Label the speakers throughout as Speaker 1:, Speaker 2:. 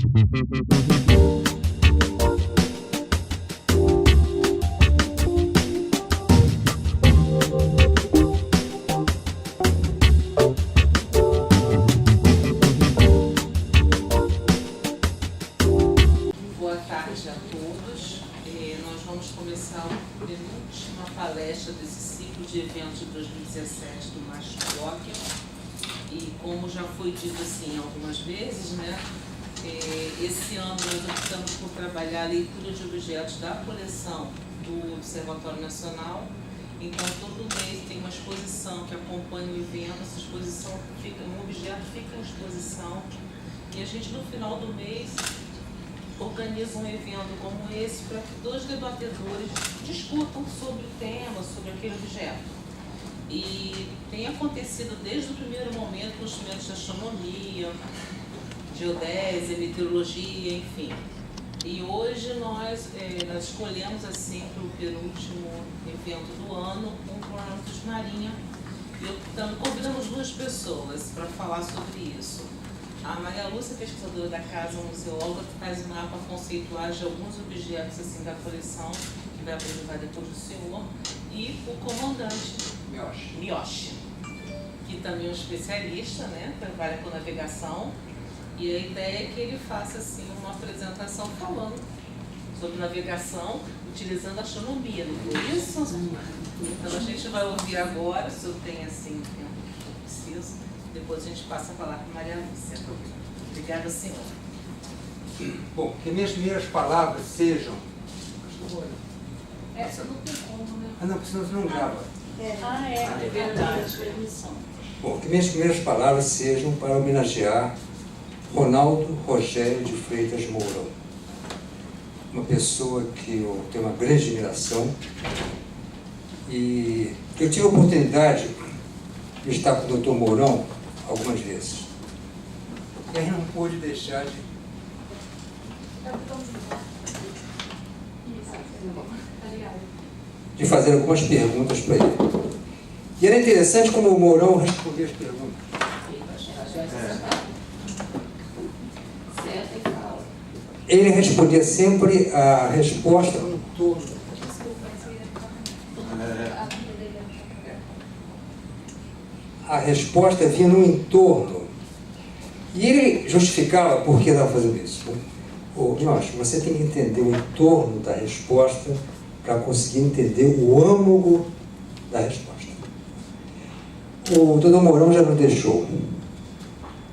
Speaker 1: Boa tarde a todos. Nós vamos começar a penúltima palestra desse ciclo de eventos de 2017 do Mascolóquio. E como já foi dito assim algumas vezes, né, esse ano nós optamos por trabalhar a leitura de objetos da coleção do Observatório Nacional. Então, todo mês tem uma exposição que acompanha o evento, essa exposição fica, um objeto fica em exposição, e a gente, no final do mês, organiza um evento como esse para que dois debatedores discutam sobre o tema, sobre aquele objeto. E tem acontecido desde o primeiro momento com os instrumentos de astronomia, geodésia, meteorologia, enfim. E hoje nós escolhemos assim para o penúltimo evento do ano um Planaltos Marinha. E convidamos duas pessoas para falar sobre isso. A Maria Lúcia, pesquisadora da casa, museóloga, que faz um mapa conceitual de alguns objetos assim, da coleção, que vai apresentar depois do senhor, e o comandante Miyoshi, que também é um especialista, né, trabalha com navegação, e a ideia é que ele faça assim, uma apresentação falando sobre navegação, utilizando a astronomia, não foi isso? Então a gente vai ouvir agora, se eu tenho assim, tempo que eu preciso. Depois a gente passa a falar com Maria Lúcia. Obrigada, senhor.
Speaker 2: Bom, que minhas primeiras palavras sejam...
Speaker 1: Essa não tem como, né?
Speaker 2: Ah, não, porque senão você não grava.
Speaker 1: É verdade.
Speaker 2: Bom, que minhas primeiras palavras sejam para homenagear Ronaldo Rogério de Freitas Mourão. Uma pessoa que eu tenho uma grande admiração e eu tive a oportunidade de estar com o Dr. Mourão algumas vezes. E aí não pude deixar de fazer algumas perguntas para ele. E era interessante como o Mourão respondia as perguntas. Ele respondia sempre a resposta no entorno. A resposta vinha no entorno. E ele justificava por que estava fazendo isso. Miyoshi, você tem que entender o entorno da resposta para conseguir entender o âmago da resposta. O Dr. Mourão já nos deixou,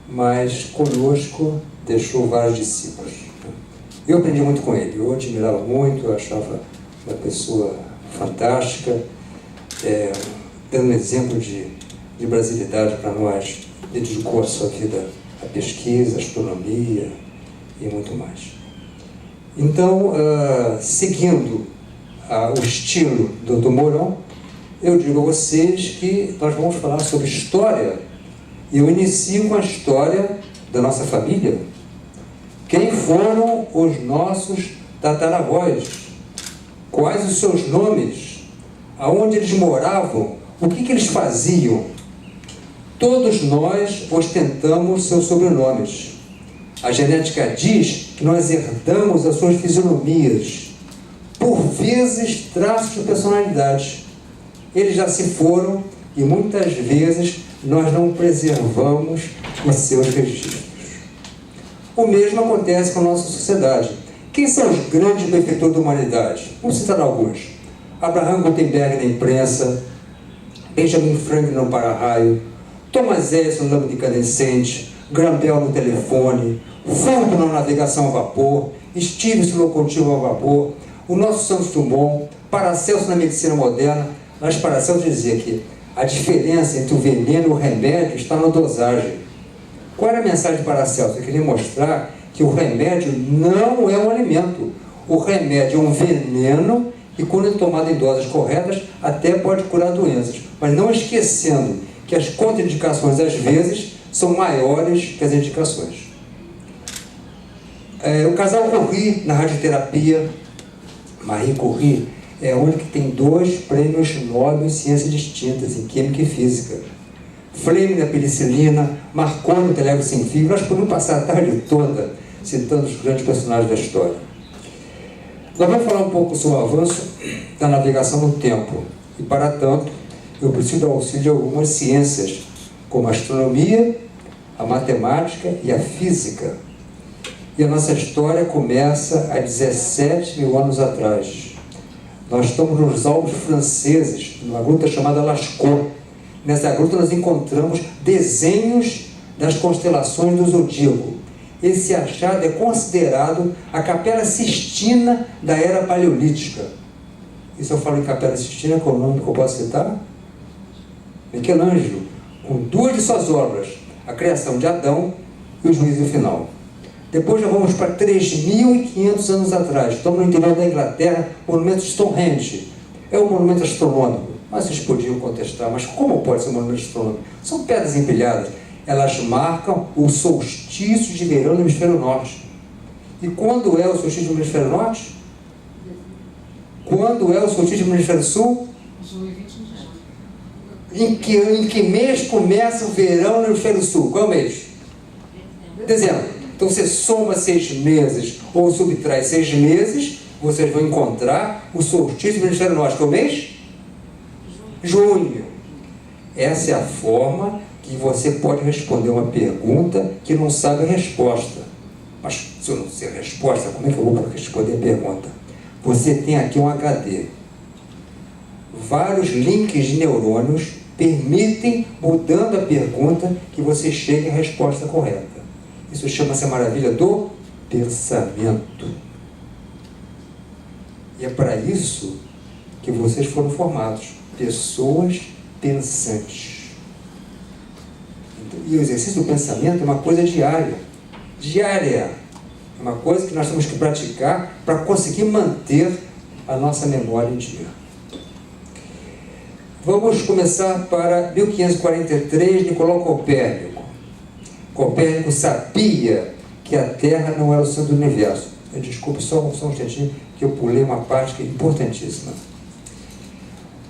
Speaker 2: mas conosco deixou vários discípulos. Eu aprendi muito com ele, eu admirava muito, eu achava uma pessoa fantástica, dando um exemplo de brasilidade para nós. Ele dedicou a sua vida à pesquisa, à astronomia e muito mais. Então, seguindo o estilo do Dr. Mourão, eu digo a vocês que nós vamos falar sobre história, e eu inicio com a história da nossa família. Quem foram os nossos tataravós? Quais os seus nomes? Aonde eles moravam? O que eles faziam? Todos nós ostentamos seus sobrenomes. A genética diz que nós herdamos as suas fisionomias, por vezes traços de personalidade. Eles já se foram e muitas vezes nós não preservamos os seus registros. O mesmo acontece com a nossa sociedade. Quem são os grandes benfeitores da humanidade? Vamos citar alguns. Abraham Gutenberg na imprensa, Benjamin Franklin no para-raio, Thomas Edison no lâmpada incandescente, Graham Bell no telefone, Fulton na navegação a vapor, Stevens no locomotivo a vapor, o nosso Santos Dumont, Paracelso na medicina moderna. Mas Paracelso dizia que a diferença entre o veneno e o remédio está na dosagem. Qual era a mensagem de Paracelso? Eu queria mostrar que o remédio não é um alimento. O remédio é um veneno e, quando é tomado em doses corretas, até pode curar doenças. Mas não esquecendo que as contraindicações, às vezes, são maiores que as indicações. O casal Curie, na radioterapia, Marie Curie, é a única que tem 2 prêmios Nobel em ciências distintas, em química e física. Fleming na penicilina, Marconi no telégrafo sem fio. Nós podemos passar a tarde toda citando os grandes personagens da história. Nós vamos falar um pouco sobre o avanço da navegação no tempo, e para tanto, eu preciso do auxílio de algumas ciências, como a astronomia, a matemática e a física. E a nossa história começa há 17 mil anos atrás. Nós estamos nos Alpes franceses, numa gruta chamada Lascaux. Nessa gruta nós encontramos desenhos das constelações do Zodíaco. Esse achado é considerado a Capela Sistina da Era Paleolítica. E se eu falo em Capela Sistina, qual é o nome que eu posso citar? Michelangelo, com duas de suas obras, a criação de Adão e o juízo final. Depois já vamos para 3.500 anos atrás, estamos no interior da Inglaterra, o monumento Stonehenge. É um monumento astronômico, mas vocês podiam contestar, mas como pode ser um monumento astronômico? São pedras empilhadas, elas marcam o solstício de verão no hemisfério norte. E quando é o solstício no hemisfério norte? Quando é o solstício no hemisfério sul? Em que mês começa o verão no hemisfério sul? Qual é o mês? Dezembro. Então você soma 6 meses ou subtrai 6 meses, vocês vão encontrar o solstício no hemisfério norte. Qual é o mês? Junho. Essa é a forma que você pode responder uma pergunta que não sabe a resposta. Mas se eu não sei a resposta, como é que eu vou responder a pergunta? Você tem aqui um HD. Vários links de neurônios permitem, mudando a pergunta, que você chegue à resposta correta. Isso chama-se a maravilha do pensamento. E é para isso que vocês foram formados. Pessoas pensantes. E o exercício do pensamento é uma coisa diária. Diária. É uma coisa que nós temos que praticar para conseguir manter a nossa memória em dia. Vamos começar para 1543, Nicolau Copérnico. Copérnico sabia que a Terra não era o centro do universo. Desculpe, só um instantinho, que eu pulei uma parte que é importantíssima.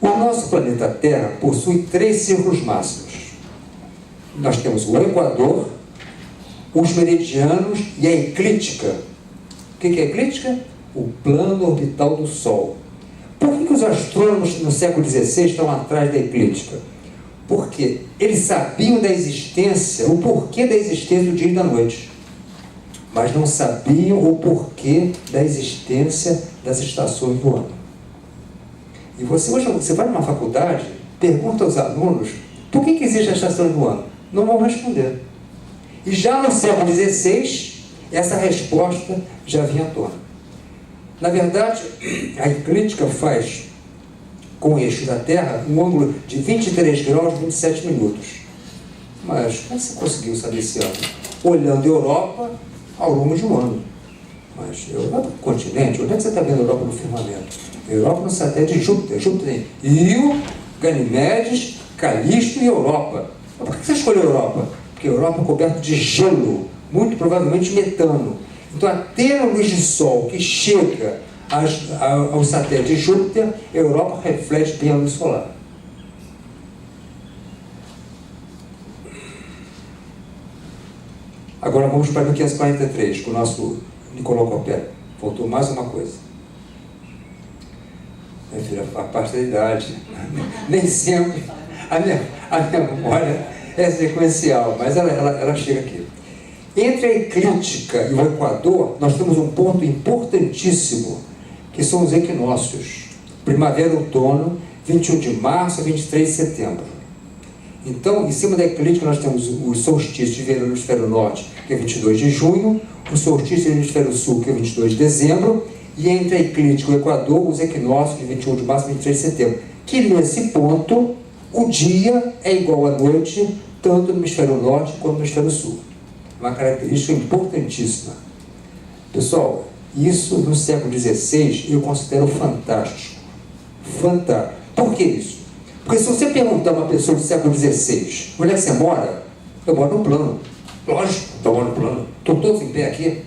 Speaker 2: O nosso planeta Terra possui 3 círculos máximos. Nós temos o Equador, os meridianos e a eclíptica. O que é a eclíptica? O plano orbital do Sol. Por que os astrônomos no século XVI estão atrás da eclíptica? Porque eles sabiam da existência, o porquê da existência do dia e da noite, mas não sabiam o porquê da existência das estações do ano. E hoje você vai numa faculdade, pergunta aos alunos por que existe a estação do ano. Não vão responder. E já no século XVI, essa resposta já vinha à tona. Na verdade, a eclíptica faz com o eixo da Terra um ângulo de 23 graus e 27 minutos. Mas como você conseguiu saber esse ângulo? Olhando a Europa ao longo de um ano. Mas a Europa é um continente, onde é que você está vendo a Europa no firmamento? A Europa no satélite de Júpiter. Júpiter tem Io, Ganimedes, Calisto e Europa. Mas por que você escolheu a Europa? Porque a Europa é coberta de gelo, muito provavelmente metano. Então, até a luz de sol que chega ao satélite de Júpiter, a Europa reflete bem a luz solar. Agora vamos para 1543, com o nosso Nicolau Copérnico. Faltou mais uma coisa. Minha filha, a parte da idade. Nem sempre a minha memória é sequencial, mas ela chega aqui. Entre a eclíptica e o Equador, nós temos um ponto importantíssimo, que são os equinócios. Primavera e outono, 21 de março a 23 de setembro. Então, em cima da eclíptica, nós temos o solstício de verão no hemisfério norte, que é 22 de junho, o solstício no hemisfério sul, que é 22 de dezembro, e entre a eclíptica e o Equador, os equinócios de 21 de março a 23 de setembro. Que nesse ponto, o dia é igual à noite, tanto no hemisfério norte quanto no hemisfério sul. Uma característica importantíssima. Pessoal, isso no século XVI eu considero fantástico. Fantástico. Por que isso? Porque se você perguntar a uma pessoa do século XVI, onde é que você mora? Eu moro no plano. Lógico, eu moro no plano. Estão todos em pé aqui.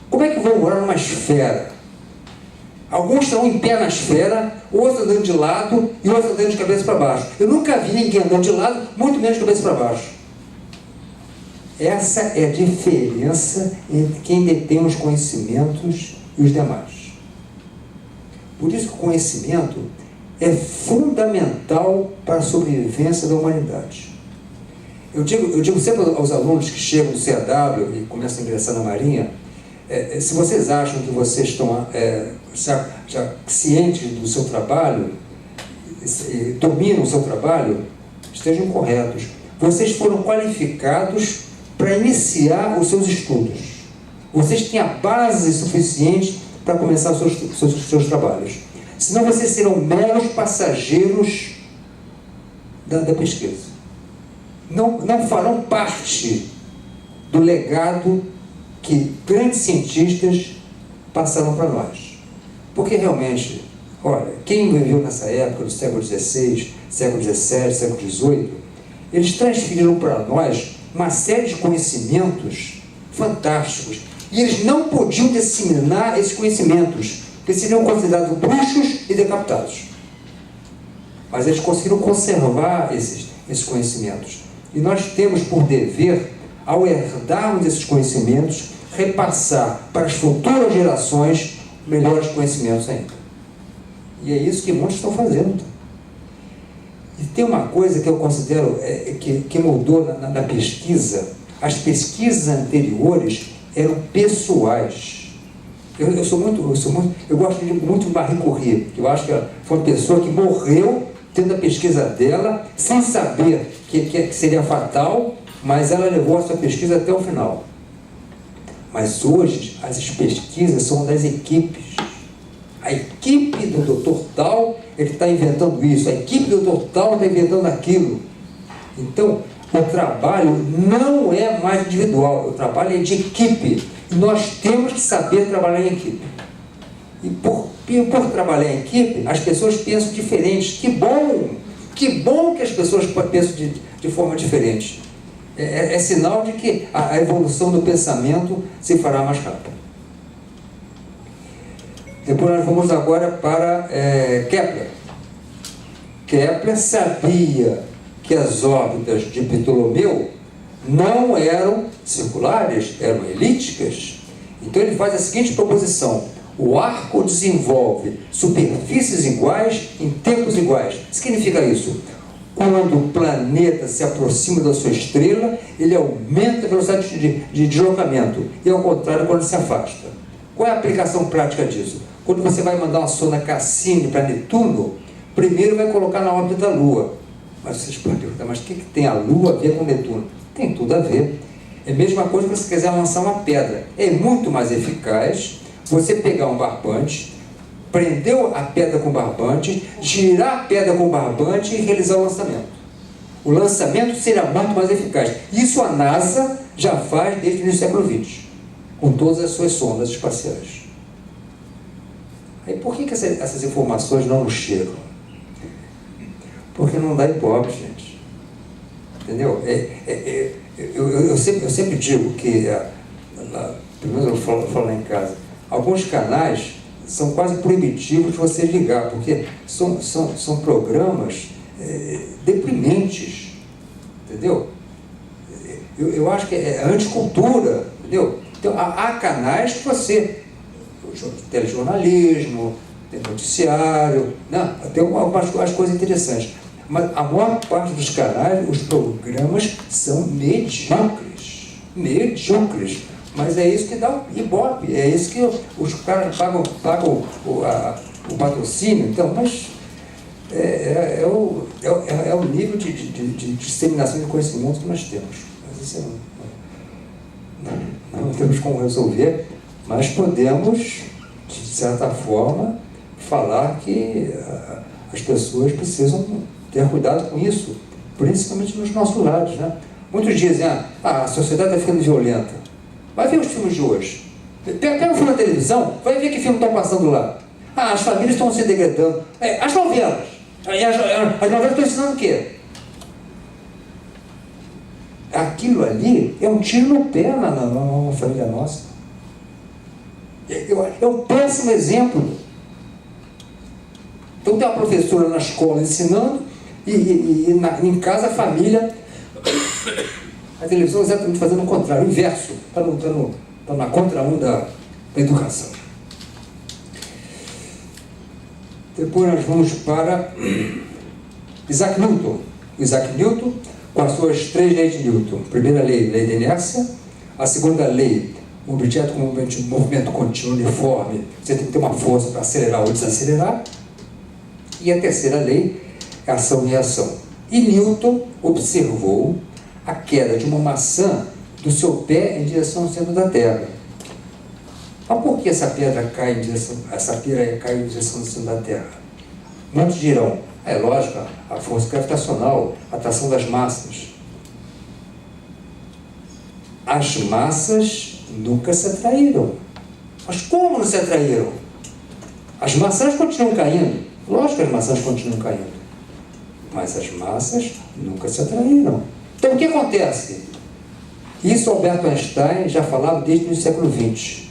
Speaker 2: Como é que vão morar numa esfera? Alguns estão em pé na esfera, outros andando de lado e outros andando de cabeça para baixo. Eu nunca vi ninguém andando de lado, muito menos de cabeça para baixo. Essa é a diferença entre quem detém os conhecimentos e os demais. Por isso que o conhecimento é fundamental para a sobrevivência da humanidade. Eu digo sempre aos alunos que chegam do CAW e começam a ingressar na Marinha, se vocês acham que vocês estão já cientes do seu trabalho, dominam o seu trabalho, estejam corretos. Vocês foram qualificados para iniciar os seus estudos. Vocês têm a base suficiente para começar os seus trabalhos. Senão vocês serão meros passageiros da pesquisa. Não farão parte do legado que grandes cientistas passaram para nós. Porque realmente, olha, quem viveu nessa época do século XVI, século XVII, século XVIII, eles transferiram para nós uma série de conhecimentos fantásticos. E eles não podiam disseminar esses conhecimentos, porque seriam considerados bruxos e decapitados. Mas eles conseguiram conservar esses conhecimentos. E nós temos por dever, ao herdarmos esses conhecimentos, repassar para as futuras gerações melhores conhecimentos ainda. E é isso que muitos estão fazendo. E tem uma coisa que eu considero que mudou na pesquisa. As pesquisas anteriores eram pessoais. Eu gosto muito de Marie Curie, que eu acho que ela foi uma pessoa que morreu tendo a pesquisa dela, sem saber que seria fatal, mas ela levou a sua pesquisa até o final. Mas hoje as pesquisas são das equipes. A equipe do doutor tal, ele está inventando isso, a equipe do doutor tal está inventando aquilo. Então, o trabalho não é mais individual, o trabalho é de equipe. E nós temos que saber trabalhar em equipe. E por trabalhar em equipe, as pessoas pensam diferente. Que bom que as pessoas pensam de forma diferente. É sinal de que a evolução do pensamento se fará mais rápida. Depois nós vamos agora para Kepler. Kepler sabia que as órbitas de Ptolomeu não eram circulares, eram elípticas. Então ele faz a seguinte proposição: o arco desenvolve superfícies iguais em tempos iguais. O que significa isso? Quando o planeta se aproxima da sua estrela, ele aumenta a velocidade de deslocamento, e ao contrário, quando se afasta. Qual é a aplicação prática disso? Quando você vai mandar uma sonda Cassini para Netuno, primeiro vai colocar na órbita da Lua. Mas vocês podem perguntar, mas o que tem a Lua a ver com Netuno? Tem tudo a ver. É a mesma coisa que você quiser lançar uma pedra. É muito mais eficaz você pegar um barbante, prender a pedra com barbante, girar a pedra com barbante e realizar o lançamento. O lançamento será muito mais eficaz. Isso a NASA já faz desde o início do século XX, com todas as suas sondas espaciais. Aí por que essas informações não nos chegam? Porque não dá ibope, gente. Entendeu? Eu sempre digo que, pelo menos eu falo lá em casa, alguns canais são quase proibitivos de você ligar, porque são programas deprimentes, entendeu? Eu acho que é anticultura, entendeu? Então, há canais que você, telejornalismo, tem noticiário, né? Tem algumas coisas interessantes, mas a maior parte dos canais, os programas são medíocres, mas é isso que dá o ibope, é isso que os caras pagam o patrocínio. Então, mas é o nível de disseminação de conhecimento que nós temos. Mas isso não temos como resolver, mas podemos, de certa forma, falar que as pessoas precisam ter cuidado com isso, principalmente nos nossos lares, né? Muitos dizem, a sociedade está ficando violenta. Vai ver os filmes de hoje. Pega o filme da televisão, vai ver que filme estão passando lá. As famílias estão se degradando. As novelas. As novelas estão ensinando o quê? Aquilo ali é um tiro no pé na família nossa. É um péssimo exemplo. Então tem uma professora na escola ensinando e em casa a família A televisão é exatamente fazendo o contrário, o inverso, está na contramão da educação. Depois nós vamos para Isaac Newton. Isaac Newton, com as suas 3 leis de Newton. Primeira lei, lei da inércia. A segunda lei, um objeto com um movimento contínuo, uniforme, você tem que ter uma força para acelerar ou desacelerar. E a terceira lei, ação e reação. E Newton observou a queda de uma maçã do seu pé em direção ao centro da Terra. Mas por que essa pedra cai em direção ao centro da Terra? Muitos dirão, é lógico, a força gravitacional, a atração das massas. As massas nunca se atraíram. Mas como não se atraíram? As maçãs continuam caindo. Lógico que as maçãs continuam caindo. Mas as massas nunca se atraíram. Então o que acontece? Isso Albert Einstein já falava desde o século XX.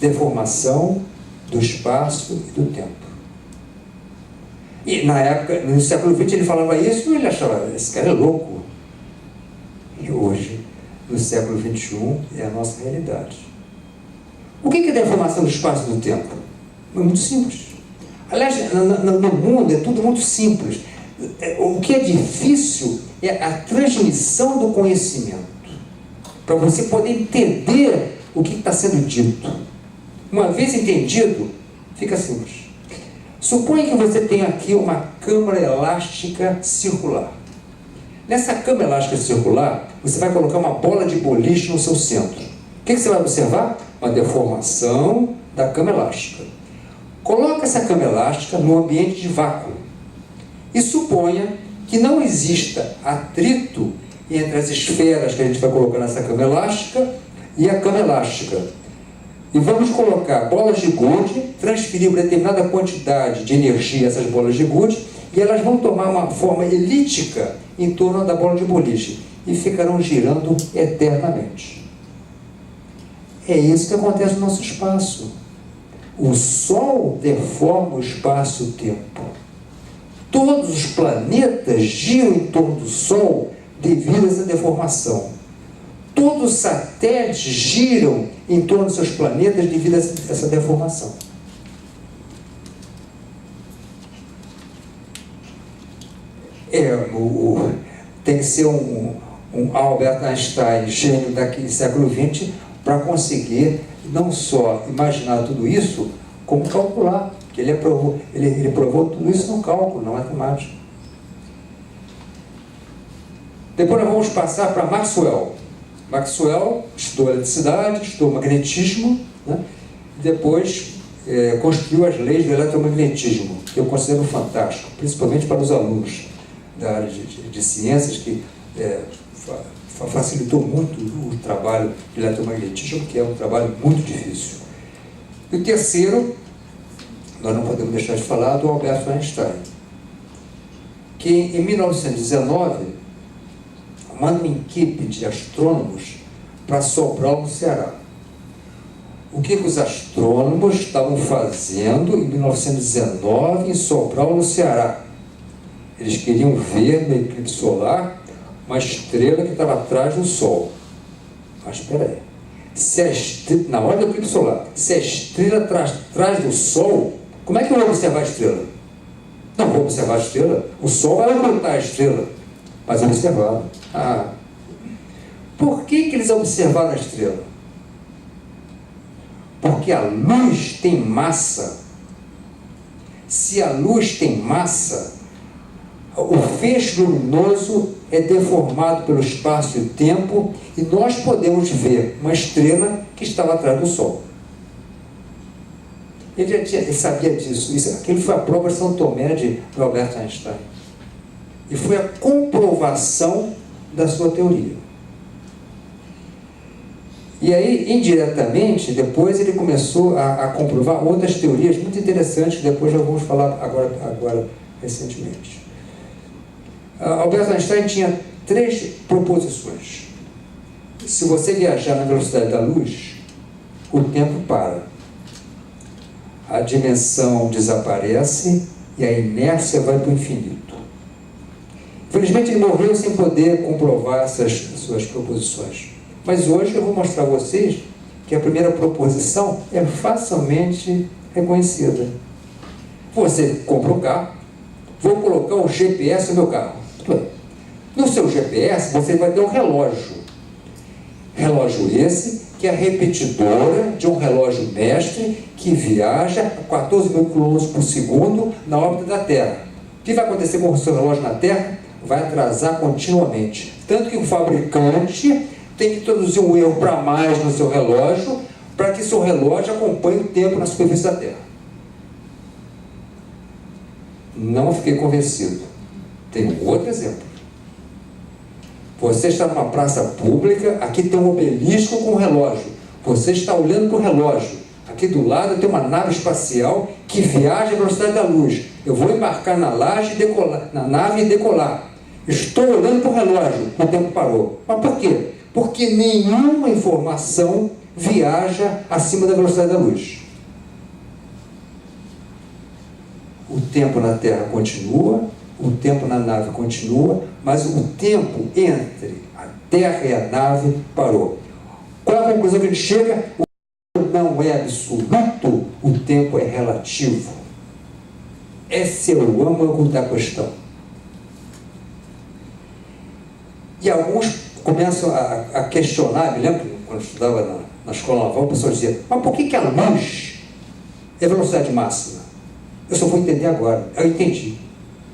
Speaker 2: Deformação do espaço e do tempo. E na época, no século XX, ele falava isso e ele achava, esse cara é louco. E hoje, no século XXI, é a nossa realidade. O que é deformação do espaço e do tempo? É muito simples. Aliás, no mundo é tudo muito simples. O que é difícil é a transmissão do conhecimento. Para você poder entender o que está sendo dito. Uma vez entendido, fica simples. Suponha que você tem aqui uma câmara elástica circular. Nessa câmara elástica circular, você vai colocar uma bola de boliche no seu centro. O que você vai observar? Uma deformação da câmara elástica. Coloque essa câmara elástica no ambiente de vácuo. E suponha que não exista atrito entre as esferas que a gente vai colocar nessa câmara elástica e a câmara elástica. E vamos colocar bolas de gude, transferir uma determinada quantidade de energia a essas bolas de gude, e elas vão tomar uma forma elíptica em torno da bola de boliche e ficarão girando eternamente. É isso que acontece no nosso espaço. O Sol deforma o espaço e o tempo. Todos os planetas giram em torno do Sol devido a essa deformação. Todos os satélites giram em torno dos seus planetas devido a essa deformação. Tem que ser um Albert Einstein, gênio daquele século XX, para conseguir não só imaginar tudo isso, como calcular. Ele provou tudo isso no cálculo, na matemática. Depois nós vamos passar para Maxwell. Maxwell estudou eletricidade, estudou magnetismo, né? Depois construiu as leis do eletromagnetismo, que eu considero fantástico, principalmente para os alunos da área de ciências, que facilitou muito o trabalho de eletromagnetismo, que é um trabalho muito difícil. E o terceiro, nós não podemos deixar de falar do Albert Einstein, que em 1919 manda uma equipe de astrônomos para Sobral, no Ceará. O que os astrônomos estavam fazendo em 1919 em Sobral, no Ceará? Eles queriam ver no eclipse solar uma estrela que estava atrás do Sol. Mas espera aí, na hora do eclipse solar, se a estrela atrás do Sol, como é que eu vou observar a estrela? Não vou observar a estrela. O Sol vai ocultar a estrela. Mas observaram. Por que eles observaram a estrela? Porque a luz tem massa. Se a luz tem massa, o feixe luminoso é deformado pelo espaço e o tempo, e nós podemos ver uma estrela que estava atrás do Sol. Ele sabia disso. Aquilo foi a prova de São Tomé de Albert Einstein. E foi a comprovação da sua teoria. E aí, indiretamente, depois ele começou a comprovar outras teorias muito interessantes, que depois já vamos falar agora recentemente. Albert Einstein tinha 3 proposições. Se você viajar na velocidade da luz, o tempo para. A dimensão desaparece e a inércia vai para o infinito. Felizmente ele morreu sem poder comprovar essas suas proposições. Mas hoje eu vou mostrar a vocês que a primeira proposição é facilmente reconhecida. Você compra um carro, vou colocar o GPS no meu carro. No seu GPS você vai ter um relógio. Relógio esse que é a repetidora de um relógio mestre que viaja a 14 mil km por segundo na órbita da Terra. O que vai acontecer com o seu relógio na Terra? Vai atrasar continuamente. Tanto que o fabricante tem que introduzir um erro para mais no seu relógio, para que seu relógio acompanhe o tempo na superfície da Terra. Não fiquei convencido. Tem um outro exemplo. Você está numa praça pública, aqui tem um obelisco com um relógio. Você está olhando para o relógio. Aqui do lado tem uma nave espacial que viaja à velocidade da luz. Eu vou embarcar na nave e decolar. Estou olhando para o relógio, o tempo parou. Mas por quê? Porque nenhuma informação viaja acima da velocidade da luz. O tempo na Terra continua, o tempo na nave continua, mas o tempo entre a Terra e a nave parou. Qual é a conclusão que ele chega? O tempo não é absoluto, o tempo é relativo. Esse é o âmago da questão. E alguns começam a questionar, me lembro, quando eu estudava na escola naval, o pessoal dizia, mas por que a luz é velocidade máxima? Eu só vou entender agora. Eu entendi.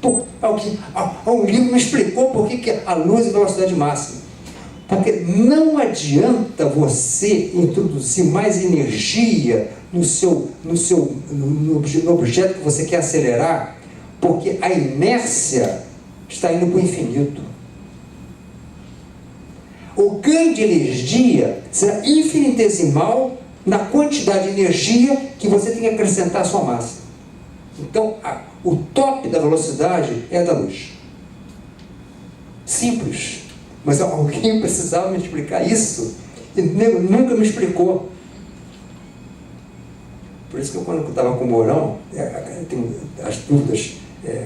Speaker 2: Um livro me explicou por que a luz é velocidade máxima. Porque não adianta você introduzir mais energia no objeto que você quer acelerar, porque a inércia está indo para o infinito. O ganho de energia será infinitesimal na quantidade de energia que você tem que acrescentar à sua massa. Então, o top da velocidade é a da luz. Simples. Mas alguém precisava me explicar isso e nunca me explicou. Por isso que quando eu estava com o Mourão, tem as dúvidas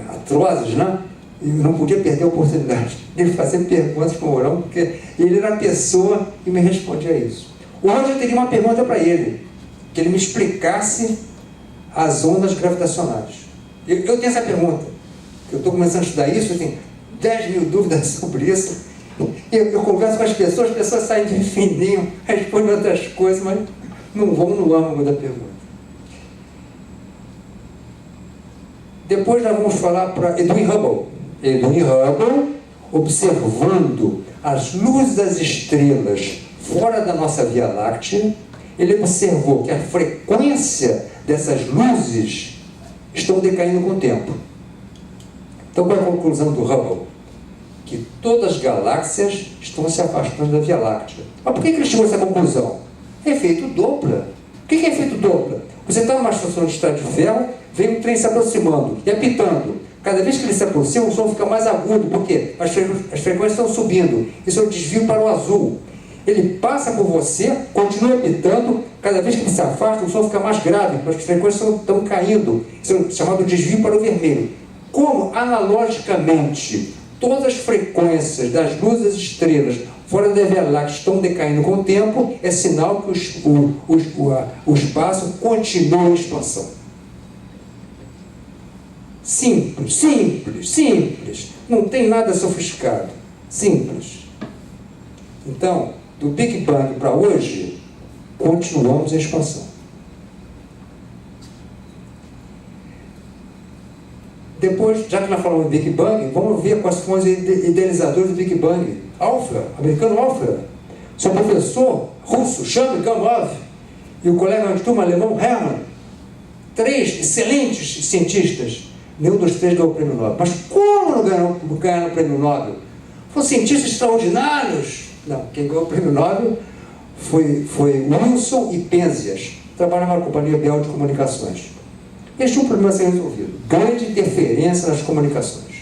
Speaker 2: atrozes, né? E eu não podia perder a oportunidade de fazer perguntas para o Mourão, porque ele era a pessoa que me respondia isso. Hoje eu teria uma pergunta para ele, que ele me explicasse as ondas gravitacionais. Eu tenho essa pergunta, eu estou começando a estudar isso, eu tenho 10 mil dúvidas sobre isso. Eu converso com as pessoas saem de fininho, respondem outras coisas, mas não vão no âmago da pergunta. Depois nós vamos falar para Edwin Hubble. Edwin Hubble, observando as luzes das estrelas fora da nossa Via Láctea, ele observou que a frequência dessas luzes estão decaindo com o tempo. Então, qual é a conclusão do Hubble? Que todas as galáxias estão se afastando da Via Láctea. Mas por que ele chegou a essa conclusão? Efeito Doppler. O que é efeito Doppler? Você está numa estação de estrada de ferro, vem um trem se aproximando e apitando. Cada vez que ele se aproxima, o som fica mais agudo, porque as frequências estão subindo. Isso é o desvio para o azul. Ele passa por você, continua apitando, cada vez que ele se afasta, o som fica mais grave, porque as frequências estão caindo. Isso é chamado desvio para o vermelho. Como, analogicamente, todas as frequências das luzes das estrelas fora da Via Láctea estão decaindo com o tempo, é sinal que o espaço continua em expansão. Simples, simples, simples. Não tem nada sofisticado. Simples. Então, do Big Bang para hoje, continuamos em expansão. Depois, já que nós falamos do Big Bang, vamos ver quais são os idealizadores do Big Bang. Alpha, americano Alpha, seu professor russo, Champ Gamov, e o colega de turma alemão, Hermann. 3 excelentes cientistas. Nenhum dos 3 ganhou o prêmio Nobel. Mas como não ganharam o prêmio Nobel? Foram cientistas extraordinários. Não, quem ganhou o prêmio Nobel foi Wilson e Penzias. Trabalhavam na Companhia Bial de Comunicações. Eles tinham um problema a ser resolvido. Grande interferência nas comunicações.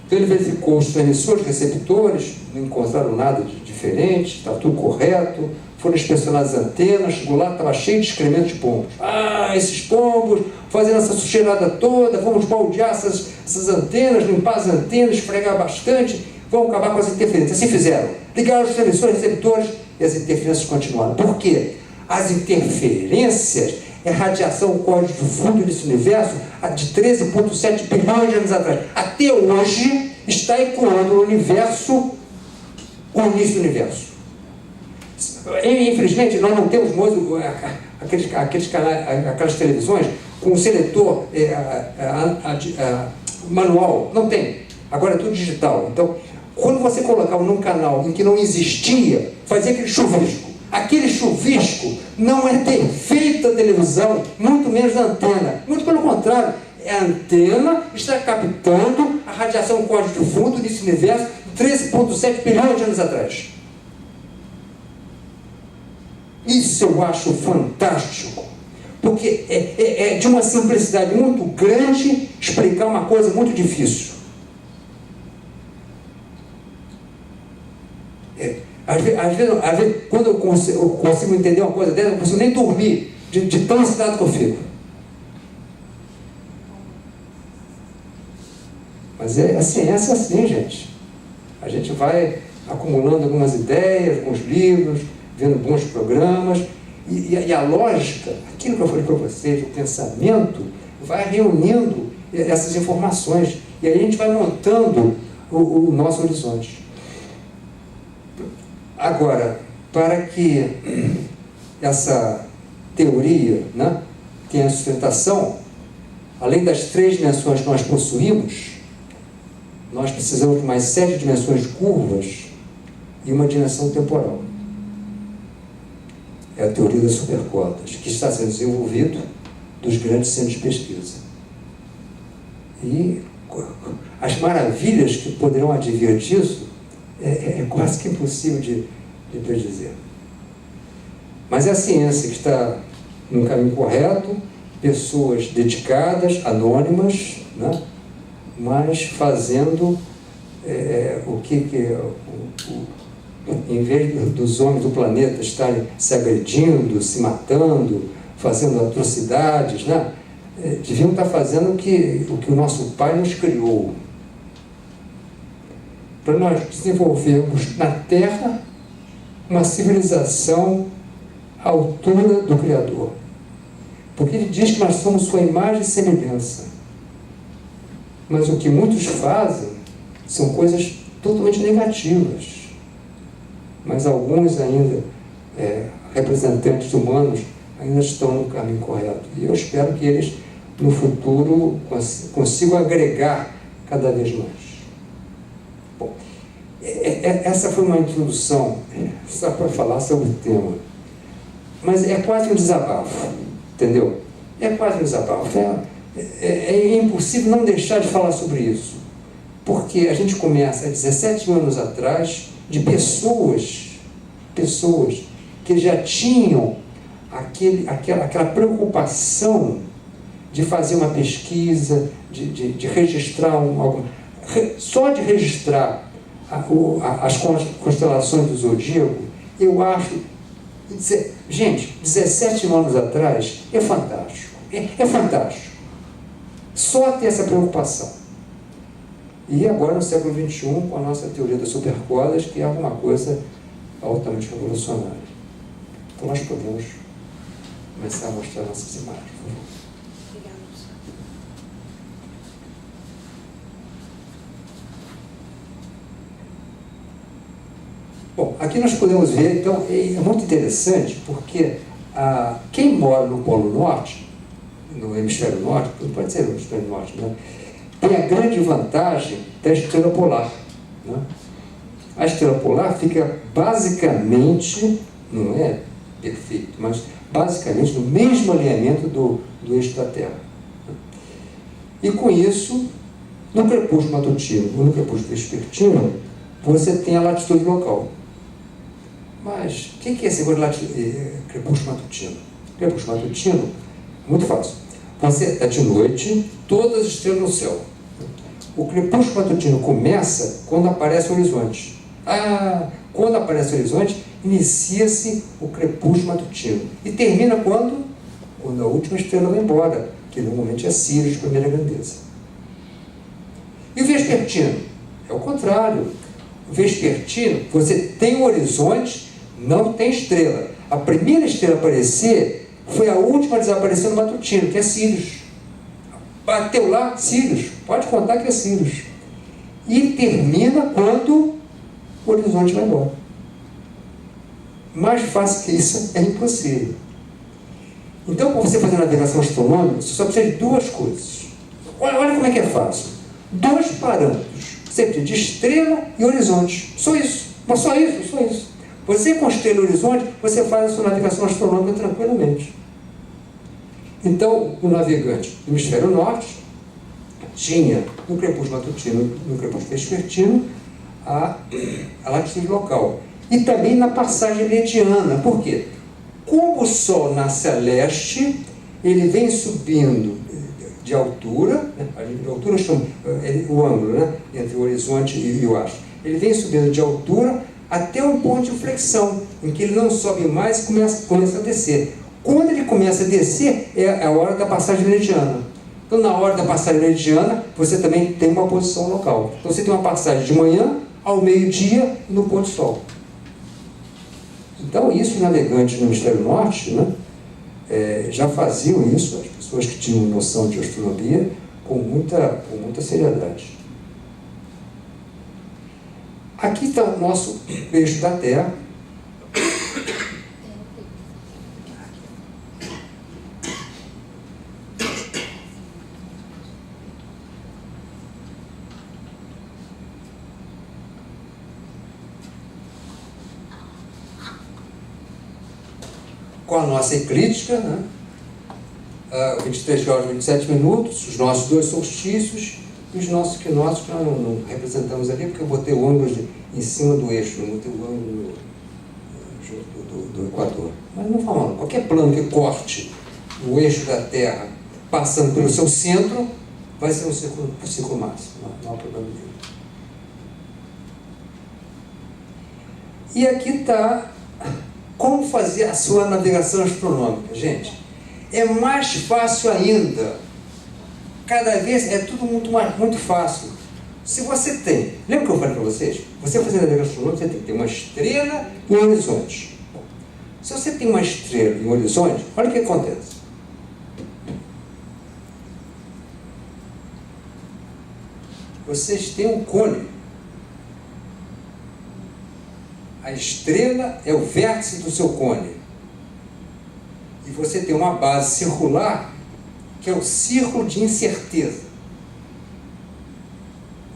Speaker 2: Então ele verificou os transmissores, receptores, não encontraram nada de diferente, está tudo correto. foram inspecionadas as antenas, chegou lá, estava cheio de excremento de pombos. Ah, esses pombos, fazendo essa sujeirada toda, vamos baldear essas antenas, limpar as antenas, esfregar bastante, vão acabar com as interferências. Assim fizeram. Ligaram os transmissores, receptores, e as interferências continuaram. Por quê? As interferências é radiação cósmica de fundo desse universo de 13,7 bilhões de anos atrás. Até hoje está ecoando no universo o início do universo. Infelizmente, nós não temos aquelas televisões com seletor manual. Não tem. Agora é tudo digital. Então, quando você colocava num canal em que não existia, fazia aquele chuvisco. Aquele chuvisco não é defeito da televisão, muito menos da antena. Muito pelo contrário, a antena está captando a radiação cósmica de fundo desse universo de 13,7 bilhões de anos atrás. Isso eu acho fantástico, porque é de uma simplicidade muito grande explicar uma coisa muito difícil. Às vezes, quando eu consigo entender uma coisa dessa, eu não consigo nem dormir, de tão excitado que eu fico. Mas a ciência é assim, gente. A gente vai acumulando algumas ideias, alguns livros, vendo bons programas, e a lógica, aquilo que eu falei para vocês, o pensamento, vai reunindo essas informações, e aí a gente vai montando o nosso horizonte. Agora, para que essa teoria, né, tenha sustentação, além das 3 dimensões que nós possuímos, nós precisamos de mais 7 dimensões curvas e uma dimensão temporal. É a teoria das supercordas, que está sendo desenvolvido dos grandes centros de pesquisa. E as maravilhas que poderão advir disso é quase que impossível de predizer. Mas é a ciência que está no caminho correto, pessoas dedicadas, anônimas, né? Mas fazendo em vez dos homens do planeta estarem se agredindo, se matando, fazendo atrocidades, né? Deviam estar fazendo o que o nosso Pai nos criou, para nós desenvolvermos na Terra uma civilização à altura do Criador. Porque ele diz que nós somos sua imagem e semelhança. Mas o que muitos fazem são coisas totalmente negativas. Mas alguns ainda, representantes humanos, ainda estão no caminho correto. E eu espero que eles, no futuro, consigam agregar cada vez mais. Bom, essa foi uma introdução, só para falar sobre o tema. Mas é quase um desabafo, entendeu? É quase um desabafo. É impossível não deixar de falar sobre isso. Porque a gente começa há 17 anos atrás de pessoas que já tinham aquela preocupação de fazer uma pesquisa, de registrar só de registrar as constelações do zodíaco. Eu acho, gente, 17 anos atrás é fantástico, é fantástico só ter essa preocupação. E agora no século XXI, com a nossa teoria das supercordas, que é alguma coisa altamente revolucionária. Então nós podemos começar a mostrar nossas imagens, por favor.
Speaker 3: Obrigada, professor.
Speaker 2: Bom, aqui nós podemos ver, então, é muito interessante, porque quem mora no Polo Norte, no Hemisfério Norte, pode ser no Hemisfério Norte, né, tem a grande vantagem da estrela polar. Né? A estrela polar fica basicamente, não é perfeito, mas basicamente no mesmo alinhamento do eixo da Terra. E com isso, no crepúsculo matutino ou no crepúsculo vespertino, você tem a latitude local. Mas o que é esse crepúsculo matutino? Crepúsculo matutino, muito fácil. Você está de noite, todas as estrelas no céu. O crepúsculo matutino começa quando aparece o horizonte. Quando aparece o horizonte, inicia-se o crepúsculo matutino. E termina quando? Quando a última estrela vai embora, que normalmente é Sírius de primeira grandeza. E o vespertino? É o contrário. O vespertino, você tem um horizonte, não tem estrela. A primeira estrela a aparecer foi a última a desaparecer no matutino, que é Sírius. Bateu lá, Sírius. Pode contar que é Sírius. E termina quando o horizonte vai embora. Mais fácil que isso é impossível. Então, para você fazer navegação astronômica, você só precisa de duas coisas. Olha como é que é fácil. 2 parâmetros. Você precisa de estrela e horizonte. Só isso. Mas só isso, só isso. Você com estrela e horizonte, você faz a sua navegação astronômica tranquilamente. Então, o navegante do hemisfério norte tinha no crepúsculo matutino, no crepúsculo vespertino, a latitude local. E também na passagem meridiana. Por quê? Como o Sol nasce a leste, ele vem subindo de altura, né? De altura chama o ângulo, né? Entre o horizonte e o astro. Ele vem subindo de altura até um ponto de flexão, em que ele não sobe mais e começa a descer. Quando ele começa a descer, é a hora da passagem meridiana. Então, na hora da passagem meridiana, você também tem uma posição local. Então, você tem uma passagem de manhã ao meio-dia e no pôr do sol. Então, isso os navegantes no hemisfério norte, né, já faziam isso, as pessoas que tinham noção de astronomia, com muita seriedade. Aqui está o nosso eixo da Terra. Com a nossa eclíptica, né? 23 horas e 27 minutos, os nossos 2 solstícios e os nossos equinócios, que nós não representamos ali, porque eu botei o ângulo em cima do eixo, não botei o ângulo do Equador. Mas não fala mal, qualquer plano que corte o eixo da Terra passando pelo seu centro, vai ser um ciclo máximo, não há problema nenhum. E aqui está como fazer a sua navegação astronômica, gente. É mais fácil ainda. Cada vez é tudo muito fácil. Se você tem, lembra que eu falei para vocês? Você fazer navegação astronômica, você tem que ter uma estrela e um horizonte. Se você tem uma estrela e um horizonte, olha o que acontece. Vocês têm um cone. A estrela é o vértice do seu cone. E você tem uma base circular, que é o círculo de incerteza.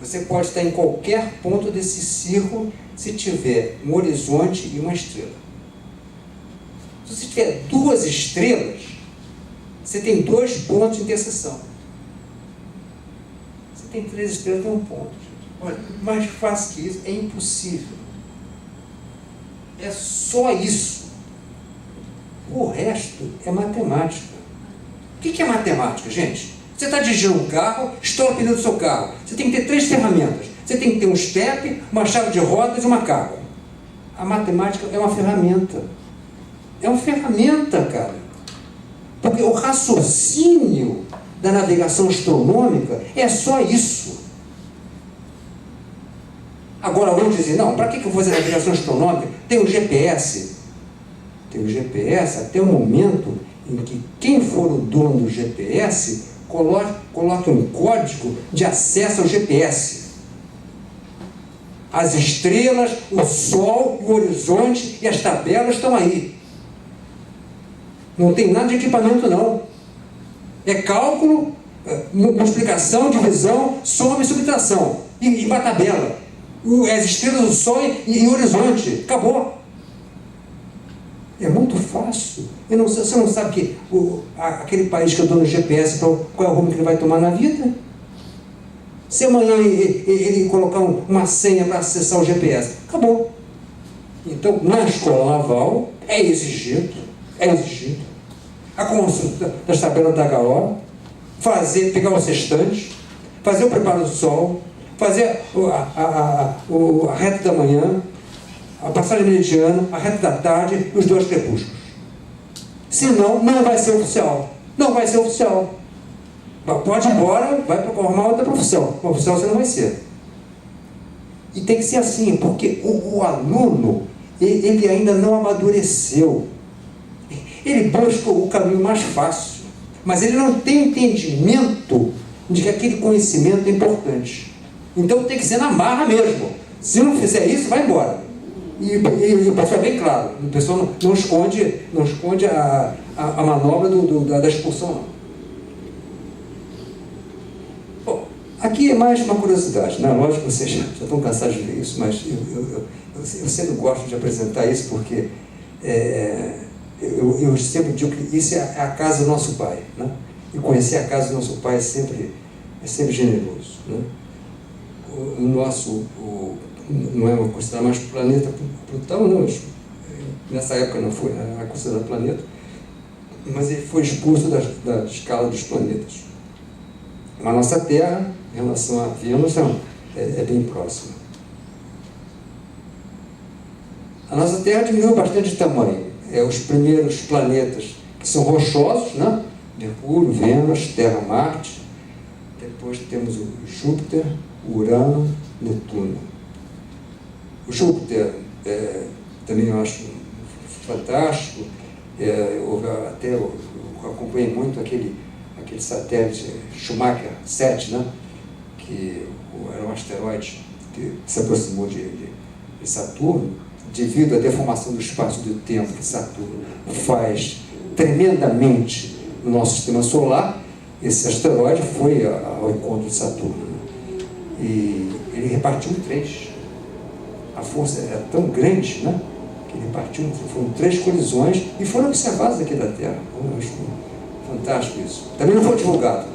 Speaker 2: Você pode estar em qualquer ponto desse círculo se tiver um horizonte e uma estrela. Se você tiver 2 estrelas, você tem 2 pontos de interseção. Você tem 3 estrelas, tem um ponto. Olha, mais fácil que isso é impossível. É só isso. O resto é matemática. O que é matemática, gente? Você está dirigindo um carro, estoura o pneu do seu carro. Você tem que ter 3 ferramentas. Você tem que ter um step, uma chave de rodas e uma carga. A matemática é uma ferramenta. É uma ferramenta, cara. Porque o raciocínio da navegação astronômica é só isso. Agora vamos dizer, não, para que eu vou fazer navegação astronômica? Tem o GPS. Tem o GPS até o momento em que quem for o dono do GPS coloque um código de acesso ao GPS. As estrelas, o Sol, o horizonte e as tabelas estão aí. Não tem nada de equipamento, não. É cálculo, multiplicação, divisão, soma e subtração. E uma tabela. As estrelas do Sol e o horizonte. Acabou. É muito fácil. Você não sabe que aquele país que eu dou no GPS, qual é o rumo que ele vai tomar na vida? Se amanhã ele colocar uma senha para acessar o GPS, acabou. Então, na escola naval, é exigido a consulta das tabelas da HO, pegar o sextante, fazer o preparo do sol, fazer a reta da manhã, a passagem meridiana, a reta da tarde e os 2 crepúsculos. Senão, não vai ser oficial. Não vai ser oficial. Pode ir embora, vai formar outra profissão. Uma oficial você não vai ser. E tem que ser assim, porque o aluno, ele ainda não amadureceu. Ele busca o caminho mais fácil, mas ele não tem entendimento de que aquele conhecimento é importante. Então tem que ser na marra mesmo. Se não fizer isso, vai embora. E o pessoal é bem claro, o pessoal não esconde a manobra da expulsão, não. Bom, aqui é mais uma curiosidade, né? Lógico que vocês já estão cansados de ver isso, mas eu sempre gosto de apresentar isso porque eu sempre digo que isso é a casa do nosso pai, né? E conhecer a casa do nosso pai é sempre generoso, né? O nosso, não é considerado mais planeta Plutão, não, nessa época não foi considerado planeta, mas ele foi expulso da escala dos planetas. A nossa Terra, em relação a Vênus, é bem próxima. A nossa Terra diminuiu bastante de tamanho. Os primeiros planetas que são rochosos, né? Mercúrio, Vênus, Terra, Marte. Depois temos o Júpiter, Urano, Netuno. O Júpiter também eu acho fantástico. Eu acompanhei muito aquele satélite Schumacher 7, né? Que era um asteroide que se aproximou de Saturno, devido à deformação do espaço e do tempo que Saturno faz tremendamente no nosso sistema solar. Esse asteroide foi ao encontro de Saturno e ele repartiu em 3. A força é tão grande, né, que ele repartiu, foram 3 colisões e foram observadas aqui da Terra. Eu acho fantástico isso. Também não foi divulgado,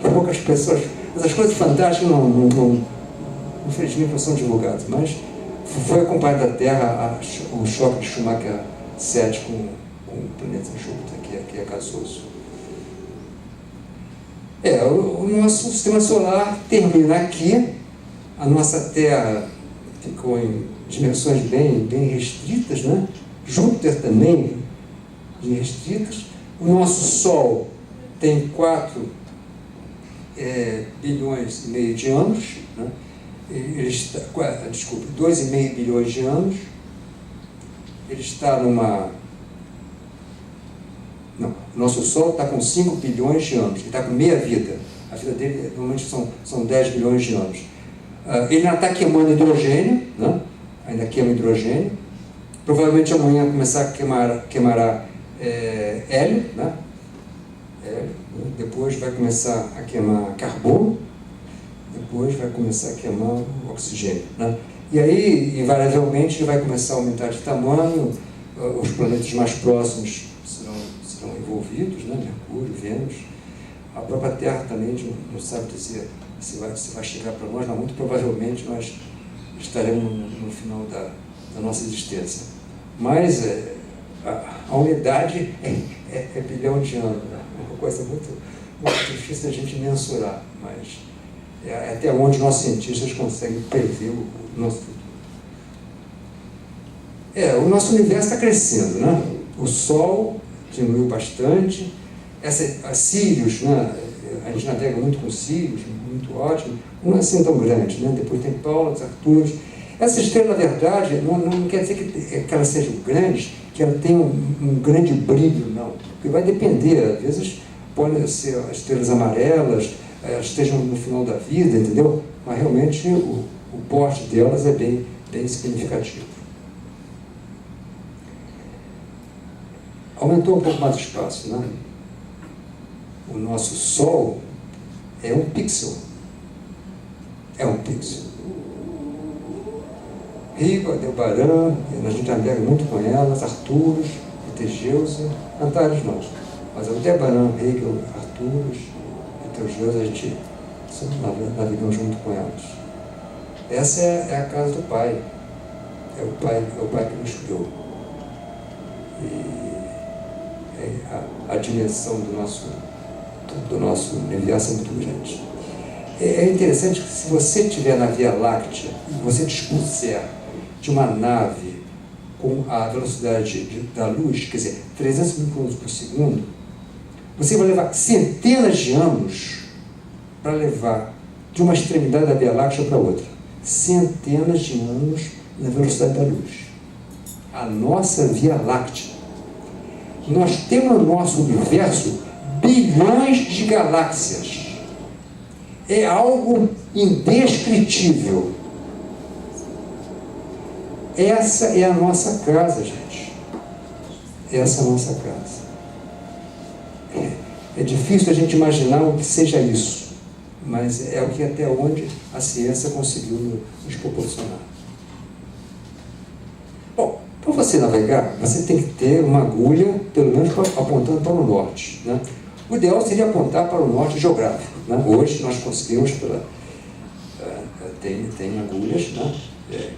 Speaker 2: poucas pessoas, essas coisas fantásticas infelizmente não são divulgadas, mas foi acompanhado da Terra o choque de Schumacher 7 com o planeta Júpiter, que é gasoso. O nosso sistema solar termina aqui. A nossa Terra ficou em dimensões bem restritas, né? Júpiter também bem restritas. O nosso Sol tem 4 bilhões e meio de anos, né? Ele está, 2,5 bilhões de anos. Ele está numa... Não, o nosso Sol está com 5 bilhões de anos, ele está com meia vida. A vida dele normalmente são 10 bilhões de anos. Ele ainda está queimando hidrogênio, né? Ainda queima hidrogênio. Provavelmente amanhã queimará hélio, né? Depois vai começar a queimar carbono, depois vai começar a queimar oxigênio, né? E aí, invariavelmente, ele vai começar a aumentar de tamanho, os planetas mais próximos serão envolvidos, né? Mercúrio, Vênus. A própria Terra também, a gente não sabe dizer se vai chegar para nós, mas muito provavelmente nós estaremos no final da nossa existência. Mas a unidade é bilhão de anos, né? É uma coisa muito difícil da gente mensurar, mas é até onde nossos cientistas conseguem prever o nosso futuro. O nosso universo está crescendo, né? O Sol diminuiu bastante. A Sirius, né? A gente navega muito com Sirius, muito ótimo, não é assim tão grande, né? Depois tem Paulus, Arcturus. Essa estrela, na verdade, não quer dizer que ela seja grande, que ela tenha um grande brilho, não. Porque vai depender, às vezes podem ser estrelas amarelas, elas estejam no final da vida, entendeu? Mas realmente o porte delas é bem significativo. Aumentou um pouco mais o espaço, né? O nosso Sol é um pixel. É um pixel. Rico, Aldebaran, a gente navega muito com elas, Arcturus, Betelgeuse, Antares não. Mas Aldebaran, Hegel, Arcturus, Betelgeuse, a gente navegamos junto com elas. Essa é a casa do Pai. É o Pai que nos criou. E a dimensão do nosso universo é muito grande. É interessante que se você estiver na Via Láctea e você dispuser de uma nave com a velocidade da luz, quer dizer, 300 mil km por segundo, você vai levar centenas de anos para levar de uma extremidade da Via Láctea para outra. Centenas de anos na velocidade da luz. A nossa Via Láctea. Nós temos no nosso universo bilhões de galáxias. É algo indescritível. Essa é a nossa casa, gente. Essa é a nossa casa. É difícil a gente imaginar o que seja isso, mas é o que até onde a ciência conseguiu nos proporcionar. Bom, para você navegar, você tem que ter uma agulha, pelo menos apontando para o norte, né? O ideal seria apontar para o norte geográfico, né? Hoje nós conseguimos, tem agulhas, né,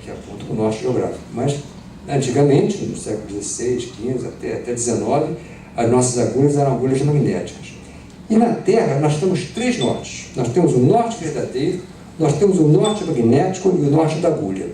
Speaker 2: que apontam para o norte geográfico, mas antigamente, no século XVI, XV, até XIX, as nossas agulhas eram agulhas magnéticas. E na Terra nós temos três nortes. Nós temos o norte verdadeiro, nós temos o norte magnético e o norte da agulha.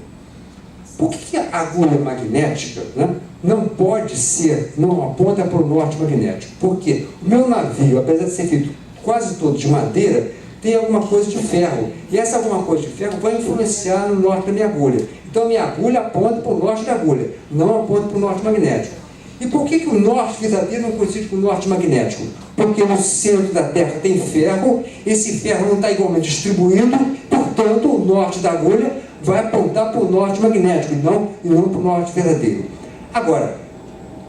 Speaker 2: Por que a agulha magnética, né, não pode ser, não aponta para o norte magnético? Porque o meu navio, apesar de ser feito quase todo de madeira, tem alguma coisa de ferro. E essa alguma coisa de ferro vai influenciar no norte da minha agulha. Então a minha agulha aponta para o norte da agulha, não aponta para o norte magnético. E por que o norte verdadeiro não coincide com o norte magnético? Porque no centro da Terra tem ferro, esse ferro não está igualmente distribuído, portanto o norte da agulha vai apontar para o norte magnético e não para o norte verdadeiro. Agora,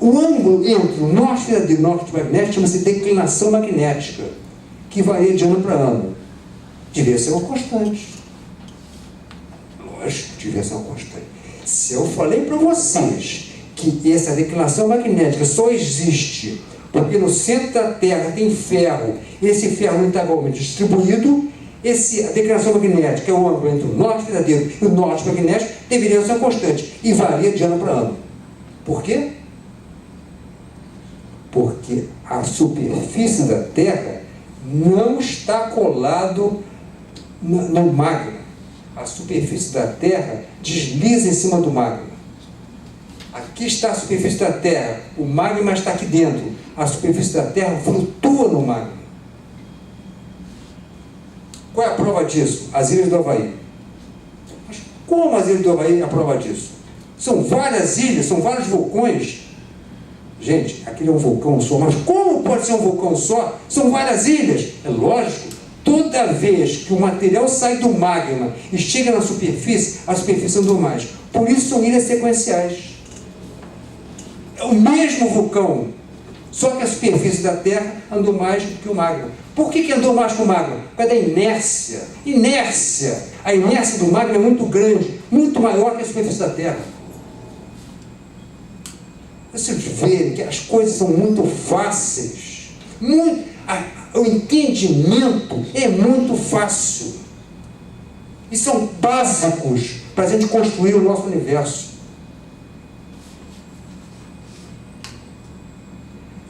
Speaker 2: o ângulo entre o norte verdadeiro e o norte magnético chama-se declinação magnética, que varia de ano para ano. Devia ser uma constante. Lógico, devia ser uma constante. Se eu falei para vocês que essa declinação magnética só existe porque no centro da Terra tem ferro, esse ferro não está igualmente distribuído, a declinação magnética é o ângulo entre o norte verdadeiro e o norte magnético, deveria ser constante e varia de ano para ano. Por quê? Porque a superfície da Terra não está colado no magma. A superfície da Terra desliza em cima do magma. Aqui está a superfície da Terra, o magma está aqui dentro. A superfície da Terra flutua no magma. Qual é a prova disso? As Ilhas do Havaí. Mas como as Ilhas do Havaí é a prova disso? São várias ilhas, são vários vulcões. Gente, aquele é um vulcão só, mas como pode ser um vulcão só? São várias ilhas. É lógico, toda vez que o material sai do magma e chega na superfície, a superfície andou mais. Por isso são ilhas sequenciais. É o mesmo vulcão, só que a superfície da Terra andou mais do que o magma. Por que andou mais que o magma? Por causa da inércia. Inércia. A inércia do magma é muito grande, muito maior que a superfície da Terra. Vocês verem que as coisas são muito fáceis. O entendimento é muito fácil. E são básicos para a gente construir o nosso universo.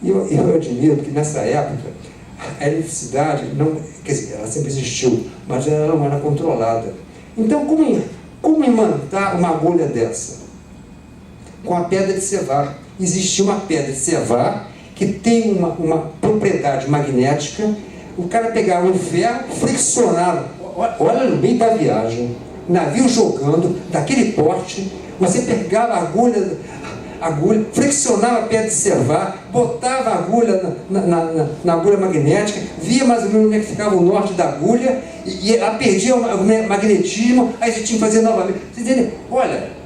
Speaker 2: E eu admiro que nessa época a eletricidade, quer dizer, ela sempre existiu, mas ela não era controlada. Então, como imantar uma agulha dessa? Com a pedra de cevar. Existia uma pedra de cevar que tem uma propriedade magnética. O cara pegava um ferro, friccionava, olha no meio da viagem, navio jogando, daquele porte, você pegava a agulha, friccionava a pedra de cevar, botava a agulha na agulha magnética, via mais ou menos onde é que ficava o norte da agulha, e ela perdia o magnetismo, aí você tinha que fazer novamente. Você entende? Olha,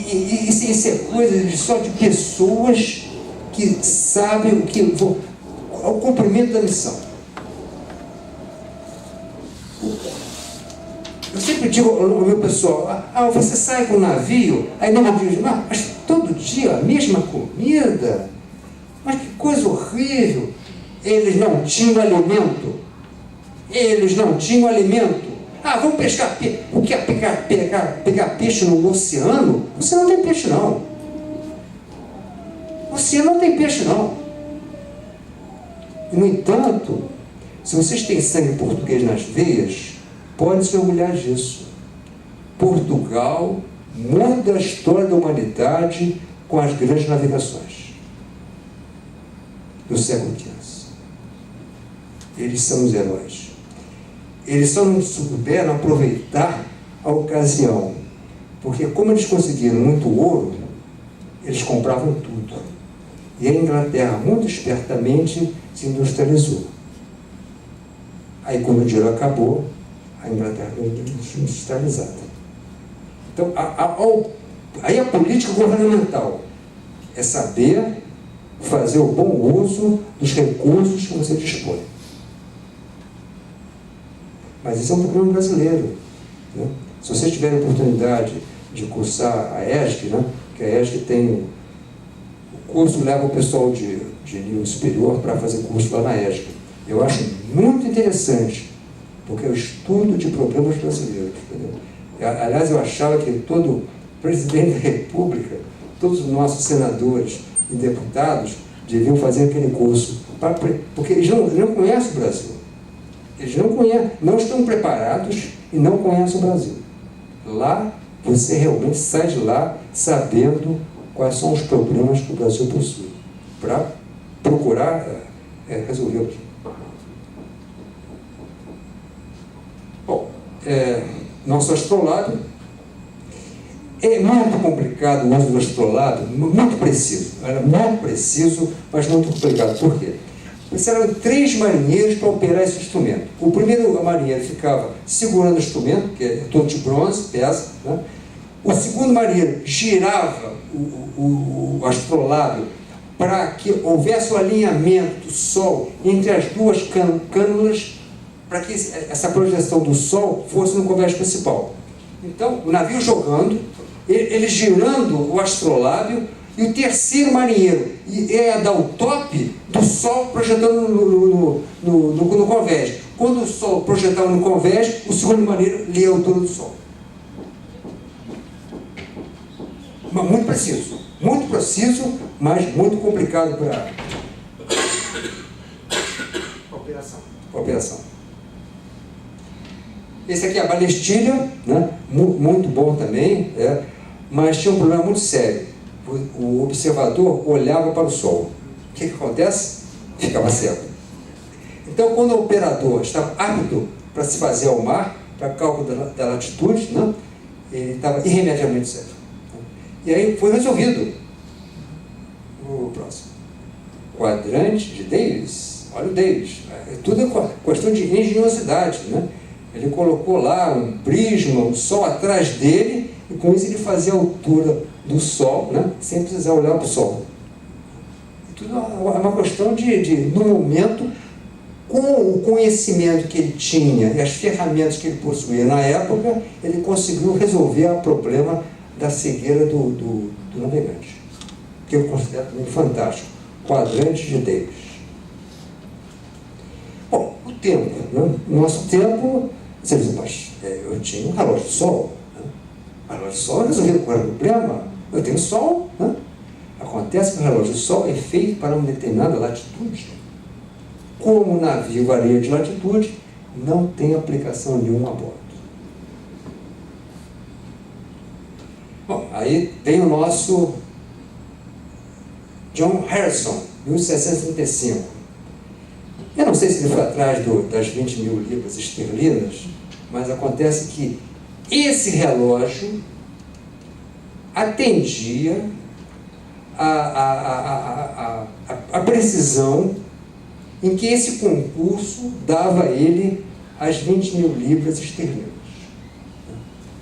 Speaker 2: isso é coisa só de pessoas que sabem o cumprimento da missão. Eu sempre digo ao meu pessoal, você sai com o navio, aí não me diz, mas todo dia a mesma comida, mas que coisa horrível. Eles não tinham alimento. Vamos pescar peixe. O que é pegar peixe no oceano? Você não tem peixe, não. Você não tem peixe, não. No entanto, se vocês têm sangue português nas veias, podem se orgulhar disso. Portugal muda a história da humanidade com as grandes navegações do século XV. Eles são os heróis. Eles só não souberam aproveitar a ocasião, porque como eles conseguiram muito ouro, eles compravam tudo. E a Inglaterra, muito espertamente, se industrializou. Aí, quando o dinheiro acabou, a Inglaterra foi industrializada. Então, aí a política governamental é saber fazer o bom uso dos recursos que você dispõe. Mas isso é um problema brasileiro, né? Se vocês tiverem a oportunidade de cursar a ESG, né? Que a ESG tem o curso, leva o pessoal de nível superior para fazer curso lá na ESG. Eu acho muito interessante, porque é o estudo de problemas brasileiros. Entendeu? Aliás, eu achava que todo presidente da República, todos os nossos senadores e deputados deviam fazer aquele curso, porque eles não conhecem o Brasil. Eles não conhecem, não estão preparados e não conhecem o Brasil. Lá, você realmente sai de lá sabendo quais são os problemas que o Brasil possui, para procurar resolvê-los. Bom, nosso astrolábio é muito complicado, o uso do astrolábio, muito preciso. Era muito preciso, mas muito complicado. Por quê? Precisaram 3 marinheiros para operar esse instrumento. O primeiro marinheiro ficava segurando o instrumento, que é todo de bronze, pesa, né? O segundo marinheiro girava o astrolábio para que houvesse o alinhamento do Sol entre as duas cânulas, para que essa projeção do Sol fosse no convés principal. Então, o navio jogando, ele girando o astrolábio, e o terceiro marinheiro ia dar o top do Sol projetando no convés. Quando o Sol projetava no convés, o segundo marinheiro lia a altura do Sol. Muito preciso, mas muito complicado para a operação. Esse aqui é a balestilha, né? Muito bom também, mas tinha um problema muito sério. O observador olhava para o Sol. O que acontece? Ficava cego. Então, quando o operador estava apto para se fazer ao mar, para cálculo da latitude, né? Ele estava irremediavelmente cego. E aí foi resolvido. O próximo. Quadrante de Davis. Olha o Davis. Tudo é questão de engenhosidade, né? Ele colocou lá um prisma, um Sol atrás dele, e com isso ele fazia a altura do Sol, né? Sem precisar olhar para o Sol. Tudo é uma questão no momento, com o conhecimento que ele tinha e as ferramentas que ele possuía na época, ele conseguiu resolver o problema da cegueira do navegante, que eu considero também fantástico. Quadrante de Davis. Bom, o tempo, né? No nosso tempo, você diz, mas eu tinha um relógio de sol, né? O relógio de sol resolveu qual era o problema? Eu tenho sol, né? Acontece que o relógio de sol é feito para uma determinada latitude. Como o navio varia de latitude, não tem aplicação nenhuma a bordo. Bom, aí vem o nosso John Harrison, 1735. Eu não sei se ele foi atrás das 20 mil libras esterlinas, mas acontece que esse relógio atendia a precisão em que esse concurso dava a ele as 20 mil libras esterlinas.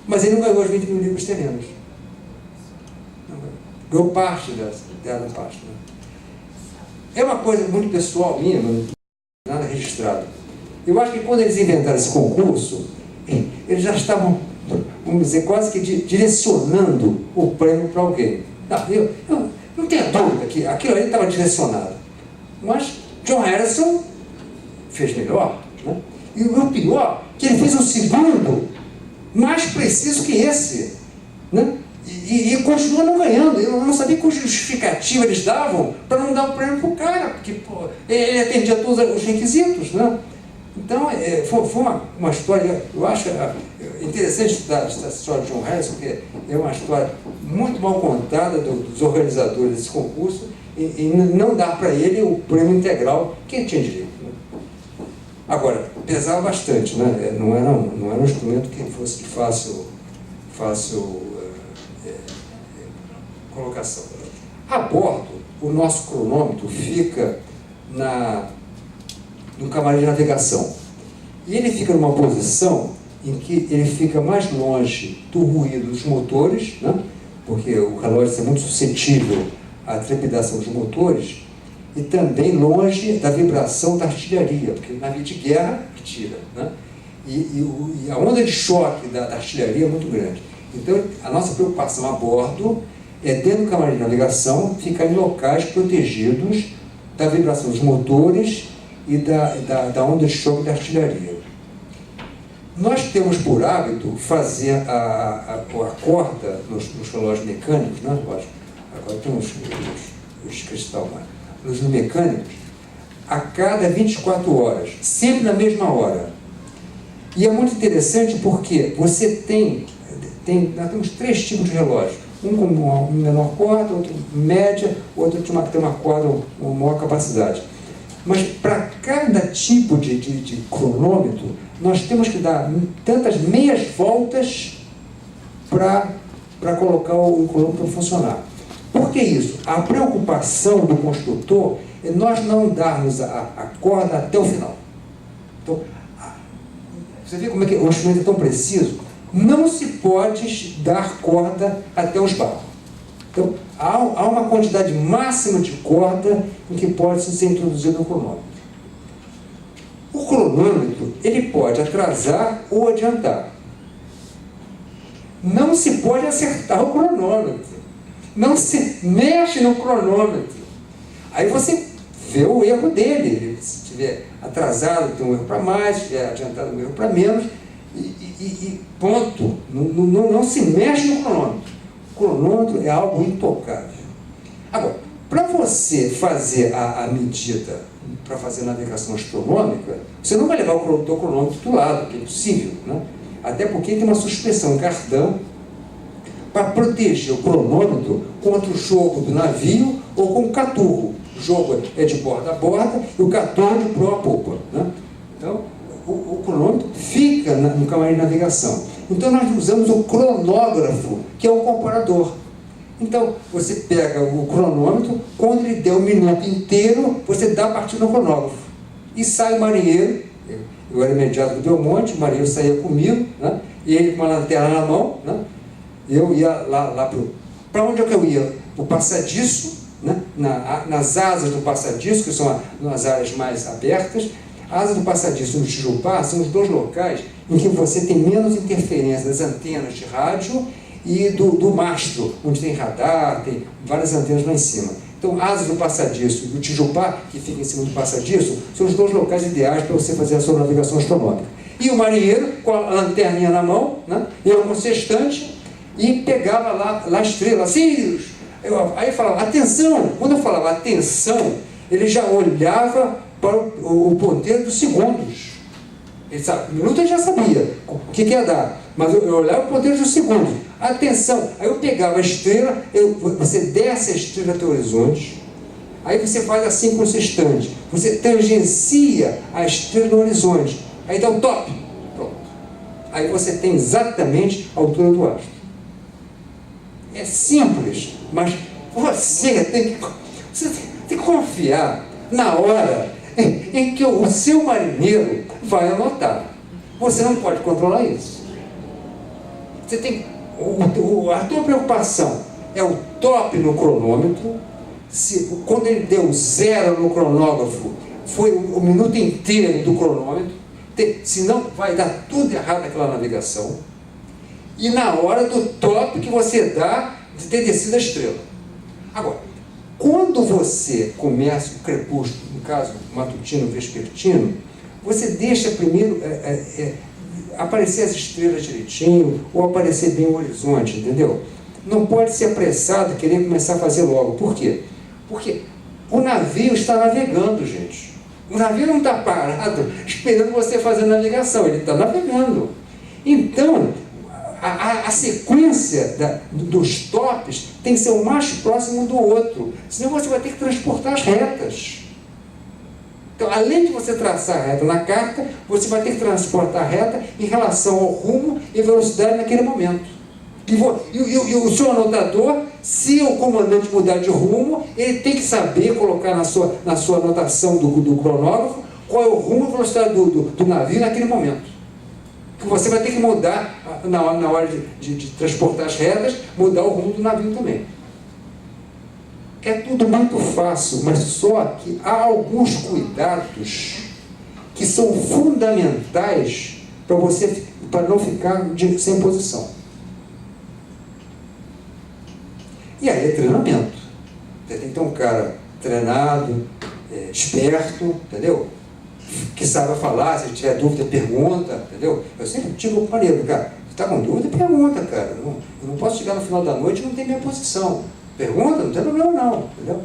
Speaker 2: Mas ele não ganhou as 20 mil libras esterlinas. Ganhou parte dela parte. Né? É uma coisa muito pessoal minha, não nada registrado. Eu acho que quando eles inventaram esse concurso, eles já estavam, vamos dizer, quase que direcionando o prêmio para alguém. Eu não tenho dúvida que aquilo ali estava direcionado. Mas John Harrison fez melhor. Né? E o pior, que ele fez um segundo mais preciso que esse. Né? E continua não ganhando. Eu não sabia qual justificativa eles davam para não dar o prêmio para o cara, porque ele atendia todos os requisitos. Né? Então, foi uma história, eu acho interessante estudar essa história de John Harrison, porque é uma história muito mal contada dos organizadores desse concurso, e não dá para ele o prêmio integral que ele tinha direito. Né? Agora, pesava bastante, né? Não era um instrumento que fosse de fácil colocação. A bordo, o nosso cronômetro fica no camarim de navegação. E ele fica numa posição em que ele fica mais longe do ruído dos motores, né? Porque o relógio é muito suscetível à trepidação dos motores, e também longe da vibração da artilharia, porque o navio de guerra tira, né? E a onda de choque da artilharia é muito grande. Então, a nossa preocupação a bordo é, dentro do camarim de navegação, ficar em locais protegidos da vibração dos motores e da onda de choque da artilharia. Nós temos por hábito fazer a corda nos relógios mecânicos, né? Agora tem os cristal, nos mecânicos, a cada 24 horas, sempre na mesma hora. E é muito interessante porque você nós temos 3 tipos de relógio. Um com uma menor corda, outro média, outro que tem uma corda com maior capacidade. Mas para cada tipo de cronômetro, nós temos que dar tantas meias voltas para colocar o cronômetro a funcionar. Por que isso? A preocupação do construtor é nós não darmos a corda até o final. Então, você vê como é que o instrumento é tão preciso? Não se pode dar corda até os barros. Então, há uma quantidade máxima de corda em que pode ser introduzido no cronômetro. O cronômetro, ele pode atrasar ou adiantar. Não se pode acertar o cronômetro. Não se mexe no cronômetro. Aí você vê o erro dele. Se estiver atrasado, tem um erro para mais, se estiver adiantado, um erro para menos. E ponto. Não se mexe no cronômetro. O cronômetro é algo intocável. Agora, para você fazer a medida, para fazer a navegação astronômica, você não vai levar o teu cronômetro do lado, que é impossível, né? Até porque tem uma suspensão em cardan para proteger o cronômetro contra o jogo do navio ou com o caturro. O jogo é de borda a borda e o caturro de proa a popa, né? Então, o cronômetro fica no camarim de navegação. Então, nós usamos o cronógrafo, que é o comparador. Então, você pega o cronômetro, quando ele der o minuto inteiro, você dá a partida no cronógrafo. E sai o marinheiro, eu era imediato do Belmonte, o marinheiro saía comigo, né? E ele com uma lanterna na mão, né? Eu ia lá para onde é que eu ia? Para o passadiço, né? Nas asas do passadiço, que são as áreas mais abertas. A asa do passadiço e no Tijupá são os 2 locais em que você tem menos interferência das antenas de rádio e do mastro, onde tem radar, tem várias antenas lá em cima. Então, a asa do passadiço e do Tijupá, que fica em cima do passadiço, são os 2 locais ideais para você fazer a sua navegação astronômica. E o marinheiro, com a lanterninha na mão, né? Eu com o sextante, e pegava lá a estrela, Sirius! Aí eu falava, atenção! Quando eu falava atenção, ele já olhava para o ponteiro dos segundos. Ele sabe, minuto ele já sabia o que ia dar, mas eu olhava o ponteiro dos segundos. Atenção! Aí eu pegava a estrela, você desce a estrela até o horizonte, aí você faz assim com o sextante, você tangencia a estrela no horizonte, aí dá o top. Pronto. Aí você tem exatamente a altura do astro. É simples, mas você tem que confiar na hora em que o seu marinheiro vai anotar. Você não pode controlar isso. Você tem a tua preocupação é o top no cronômetro. Quando ele deu 0 no cronógrafo, foi o minuto inteiro do cronômetro. Senão vai dar tudo errado naquela navegação. E na hora do top que você dá de ter descido a estrela. Agora, quando você começa o crepúsculo, no caso matutino, vespertino, você deixa primeiro aparecer as estrelas direitinho, ou aparecer bem o horizonte, entendeu? Não pode ser apressado e querer começar a fazer logo. Por quê? Porque o navio está navegando, gente. O navio não está parado esperando você fazer a navegação, ele está navegando. Então, a sequência dos tops tem que ser o mais próximo um do outro, senão você vai ter que transportar as retas. Então, além de você traçar a reta na carta, você vai ter que transportar a reta em relação ao rumo e velocidade naquele momento. E o seu anotador, se o comandante mudar de rumo, ele tem que saber colocar na sua anotação do cronógrafo qual é o rumo e a velocidade do navio naquele momento. Que você vai ter que mudar, na hora de transportar as retas, mudar o rumo do navio também. É tudo muito fácil, mas só que há alguns cuidados que são fundamentais para não ficar sem posição. E aí é treinamento. Você tem que ter um cara treinado, esperto, entendeu? Que saiba falar, se tiver dúvida, pergunta, entendeu? Eu sempre digo para o companheiro, cara, se está com dúvida, pergunta, cara. Eu não posso chegar no final da noite e não ter minha posição. Pergunta, não tem problema não, entendeu?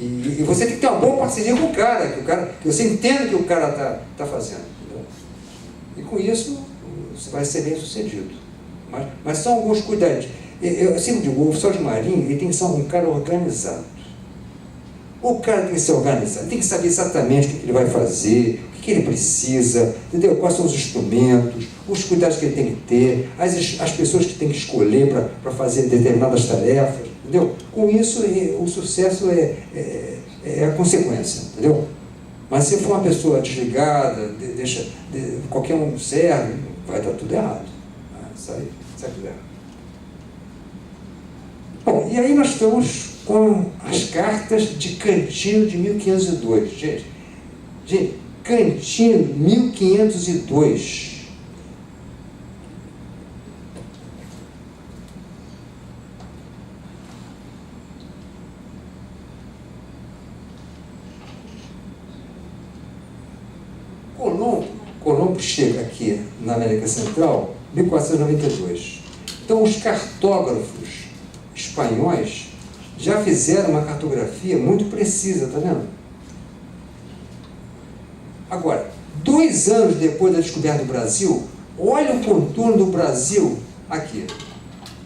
Speaker 2: E você tem que ter uma boa parceria com o cara, que você entenda o que o cara está fazendo, entendeu? E com isso, você vai ser bem sucedido. Mas são alguns cuidados. Eu sempre digo, o oficial de marinha, ele tem que ser um cara organizado. O cara tem que ser organizado, tem que saber exatamente o que ele vai fazer, o que ele precisa, entendeu? Quais são os instrumentos, os cuidados que ele tem que ter, as pessoas que tem que escolher para fazer determinadas tarefas, entendeu? Com isso, o sucesso é a consequência, entendeu? Mas se for uma pessoa desligada, qualquer um serve, vai dar tudo errado. Sai tudo errado. Bom, e aí nós estamos com as cartas de Cantino de 1502. Gente, Cantino 1502. Colombo chega aqui na América Central em 1492. Então os cartógrafos espanhóis já fizeram uma cartografia muito precisa, está vendo? Agora, 2 anos depois da descoberta do Brasil, olha o contorno do Brasil aqui.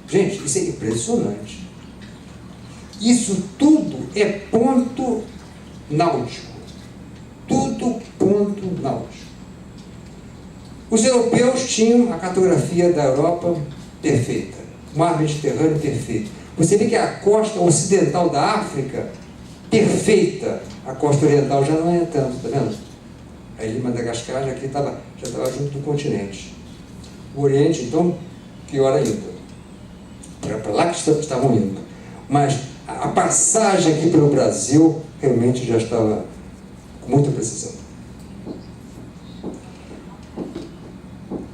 Speaker 2: Gente, isso é impressionante. Isso tudo é ponto náutico. Tudo ponto náutico. Os europeus tinham a cartografia da Europa perfeita, o mar Mediterrâneo perfeito. Você vê que a costa ocidental da África, perfeita, a costa oriental já não é tanto, está vendo? A ilha de Madagascar já estava junto do continente. O Oriente, então, pior ainda. Era para lá que estavam indo. Mas a passagem aqui pelo Brasil realmente já estava com muita precisão.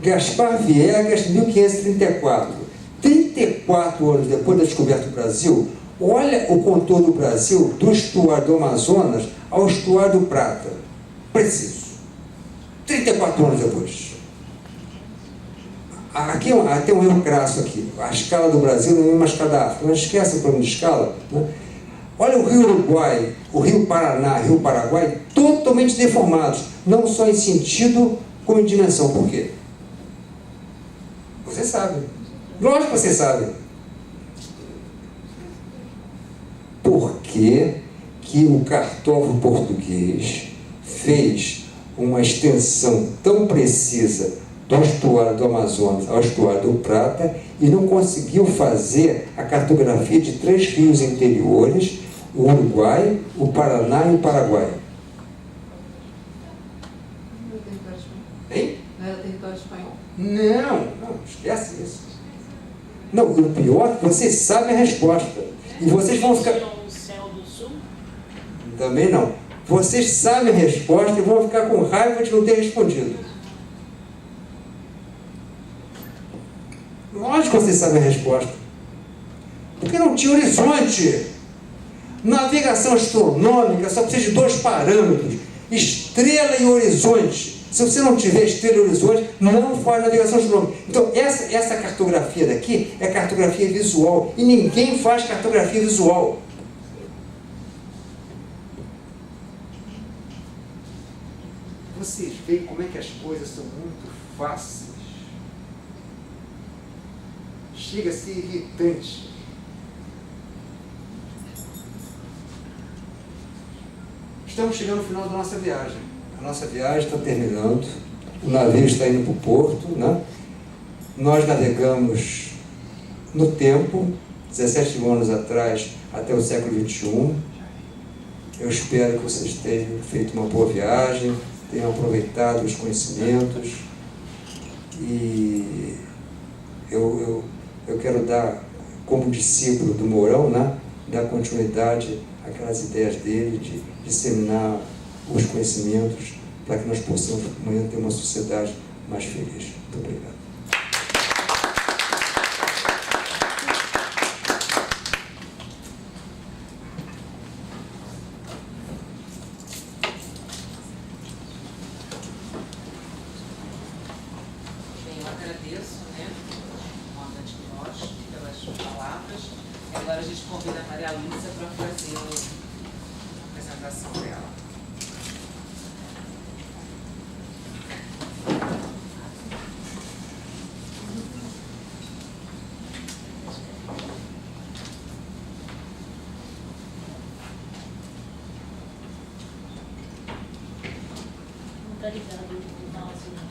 Speaker 2: Gaspar Viegas, 1534. 34 anos depois da descoberta do Brasil, olha o contorno do Brasil, do estuário do Amazonas ao estuário do Prata. Preciso. 34 anos depois. Aqui tem um erro crasso aqui. A escala do Brasil não é uma escala da África. Mas esquece o problema de escala. Né? Olha o Rio Uruguai, o Rio Paraná, o Rio Paraguai, totalmente deformados. Não só em sentido, como em dimensão. Por quê? Você sabe. Lógico que você sabe. Por que o cartógrafo português fez uma extensão tão precisa do estuário do Amazonas ao estuário do Prata e não conseguiu fazer a cartografia de 3 rios interiores, o Uruguai, o Paraná e o Paraguai?
Speaker 3: Não era território espanhol?
Speaker 2: Hein?
Speaker 3: Não era território espanhol?
Speaker 2: Não, esquece isso. Não, o pior é que vocês sabem a resposta. E vocês vão ficar...
Speaker 4: O céu do sul?
Speaker 2: Também não. Vocês sabem a resposta e vão ficar com raiva de não ter respondido. Lógico que vocês sabem a resposta. Porque não tinha horizonte. Navegação astronômica só precisa de 2 parâmetros: estrela e horizonte. Se você não tiver estrela e horizonte, não faz navegação astronômica. Então, essa cartografia daqui é cartografia visual. E ninguém faz cartografia visual. vocês veem como é que as coisas são muito fáceis. Chega a ser irritante. Estamos chegando ao final da nossa viagem. A nossa viagem está terminando. O navio está indo para o porto, né? Nós navegamos no tempo, 17 mil anos atrás, até o século XXI. Eu espero que vocês tenham feito uma boa viagem, tenham aproveitado os conhecimentos. E eu quero dar, como discípulo do Mourão, né, dar continuidade àquelas ideias dele de disseminar os conhecimentos para que nós possamos amanhã ter uma sociedade mais feliz. Muito obrigado.
Speaker 1: Bem, eu agradeço, né, o comandante Queiroz pelas palavras. E agora a gente convida a Maria Luísa para fazer a apresentação dela.
Speaker 4: Tá ligado o mouse, né?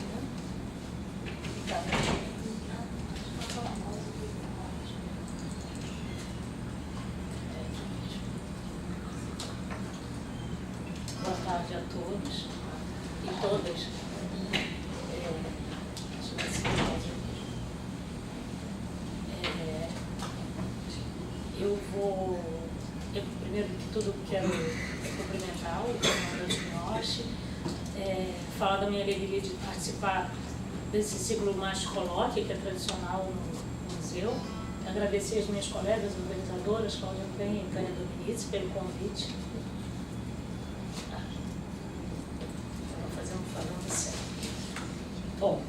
Speaker 4: Boa tarde a todos e todas. Eu primeiro de tudo quero cumprimentar o comandante Minoche, falar da minha alegria de participar desse ciclo mais colóquio, que é tradicional no museu. Agradecer as minhas colegas organizadoras, Cláudia Penha e Tânia Dominici, pelo convite. Falando sério. Bom,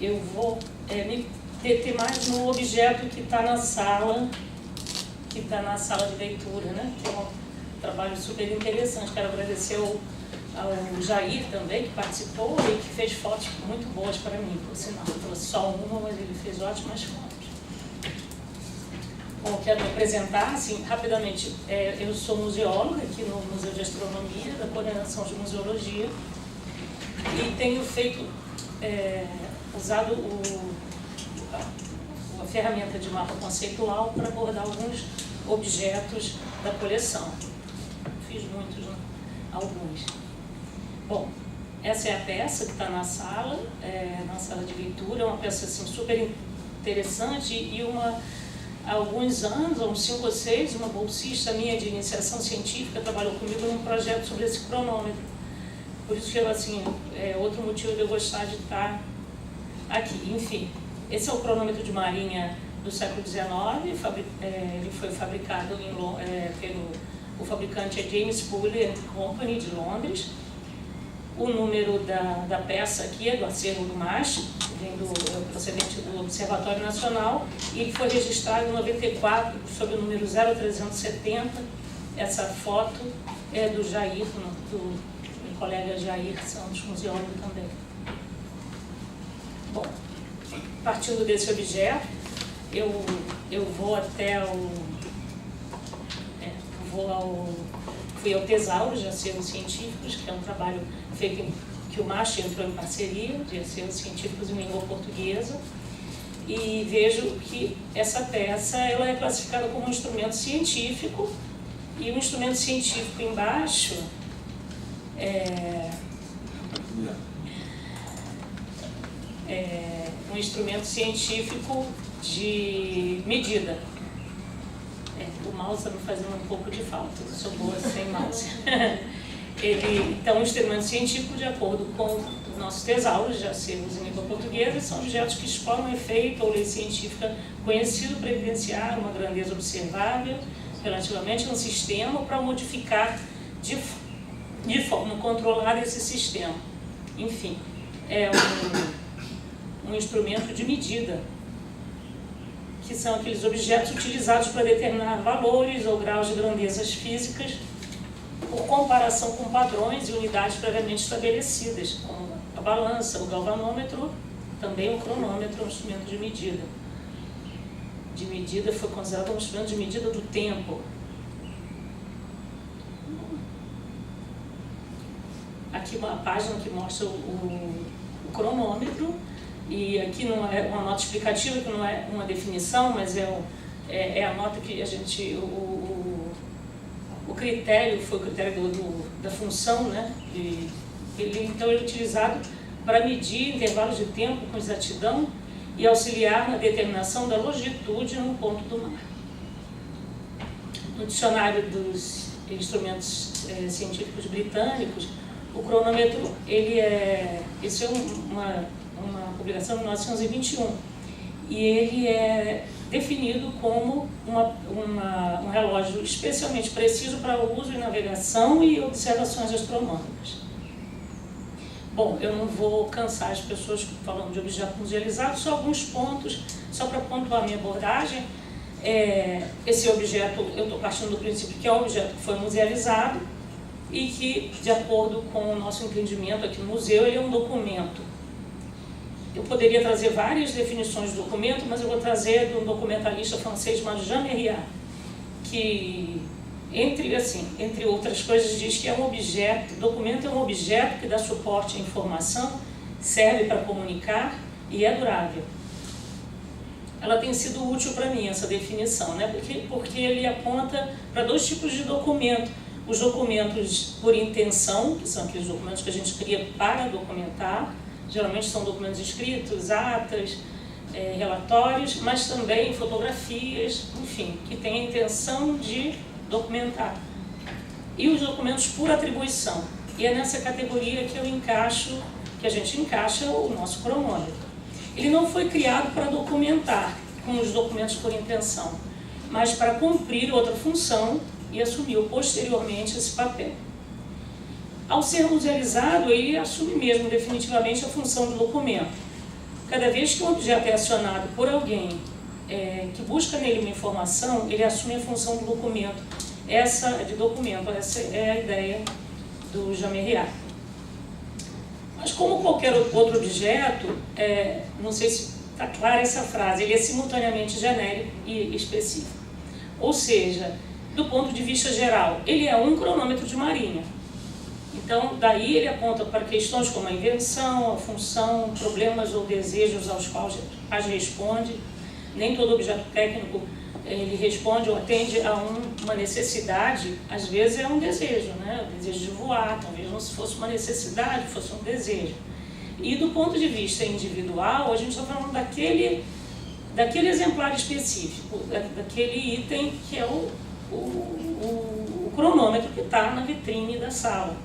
Speaker 4: eu vou me deter mais no objeto que está na sala, de leitura, né? Tem um trabalho super interessante. Quero agradecer ao Jair também, que participou e que fez fotos muito boas para mim, por sinal. Eu trouxe só uma, mas ele fez ótimas fotos. Bom, quero me apresentar, assim, rapidamente. Eu sou museóloga aqui no Museu de Astronomia, da Coordenação de Museologia, e tenho usado a ferramenta de mapa conceitual para abordar alguns objetos da coleção. Fiz muitos, né? Alguns. Bom, essa é a peça que está na sala de leitura. É uma peça assim, super interessante e há alguns anos, há uns 5 ou 6, uma bolsista minha de iniciação científica trabalhou comigo num projeto sobre esse cronômetro. Por isso que assim, outro motivo de eu gostar de estar aqui. Enfim, esse é o cronômetro de marinha do século XIX, ele foi fabricado o fabricante é James Pulley Company, de Londres. O número da peça aqui é do acervo do MASH, vem procedente do Observatório Nacional, e ele foi registrado em 94 sob o número 0370. Essa foto é do Jair, do meu colega Jair Santos, museólogo também. Bom, partindo desse objeto, eu vou até fui ao Tesauro de Acervos Científicos, que é um trabalho feito que o MASH entrou em parceria, de acervos científicos em língua portuguesa, e vejo que essa peça ela é classificada como um instrumento científico, e o instrumento científico embaixo um instrumento científico de medida. O mouse está me fazendo um pouco de falta, eu sou boa sem mouse. Então, um instrumento científico, de acordo com os nossos tesauros de acervos em língua portuguesa, são objetos que exploram um efeito ou lei científica conhecido para evidenciar uma grandeza observável relativamente a um sistema ou para modificar de forma controlada esse sistema. Enfim, é um instrumento de medida, que são aqueles objetos utilizados para determinar valores ou graus de grandezas físicas por comparação com padrões e unidades previamente estabelecidas, como a balança, o galvanômetro, também o cronômetro, um instrumento de medida. De medida foi considerado um instrumento de medida do tempo. Aqui uma página que mostra o cronômetro, e aqui não é uma nota explicativa, que não é uma definição, mas é a nota que a gente... O critério foi o critério da função, né? Então ele é utilizado para medir intervalos de tempo com exatidão e auxiliar na determinação da longitude num ponto do mar. No dicionário dos instrumentos científicos britânicos, o cronômetro, isso é uma publicação de 1921, e ele é definido como um relógio especialmente preciso para o uso em navegação e observações astronômicas. Bom, eu não vou cansar as pessoas falando de objetos musealizados, só alguns pontos, só para pontuar a minha abordagem. Esse objeto, eu estou partindo do princípio que é um objeto que foi musealizado e que, de acordo com o nosso entendimento aqui no museu, ele é um documento. Eu poderia trazer várias definições de documento, mas eu vou trazer de um documentalista francês chamado Jean Mériat, que, entre outras coisas, diz que é um objeto, documento é um objeto que dá suporte à informação, serve para comunicar e é durável. Ela tem sido útil para mim, essa definição, né? Porque ele aponta para dois tipos de documento. Os documentos por intenção, que são aqueles documentos que a gente cria para documentar, geralmente são documentos escritos, atas, relatórios, mas também fotografias, enfim, que têm a intenção de documentar. E os documentos por atribuição. E é nessa categoria que a gente encaixa o nosso cronômetro. Ele não foi criado para documentar com os documentos por intenção, mas para cumprir outra função e assumiu posteriormente esse papel. Ao ser musealizado, ele assume mesmo definitivamente a função do documento. Cada vez que um objeto é acionado por alguém que busca nele uma informação, ele assume a função do documento. Essa é a ideia do Jean Mériat. Mas como qualquer outro objeto, não sei se está clara essa frase, ele é simultaneamente genérico e específico. Ou seja, do ponto de vista geral, ele é um cronômetro de marinha. Então, daí ele aponta para questões como a invenção, a função, problemas ou desejos aos quais responde. Nem todo objeto técnico ele responde ou atende a uma necessidade, às vezes é um desejo, né? O desejo de voar, talvez não fosse uma necessidade, fosse um desejo. E do ponto de vista individual, a gente está falando daquele exemplar específico, daquele item que é o cronômetro que está na vitrine da sala.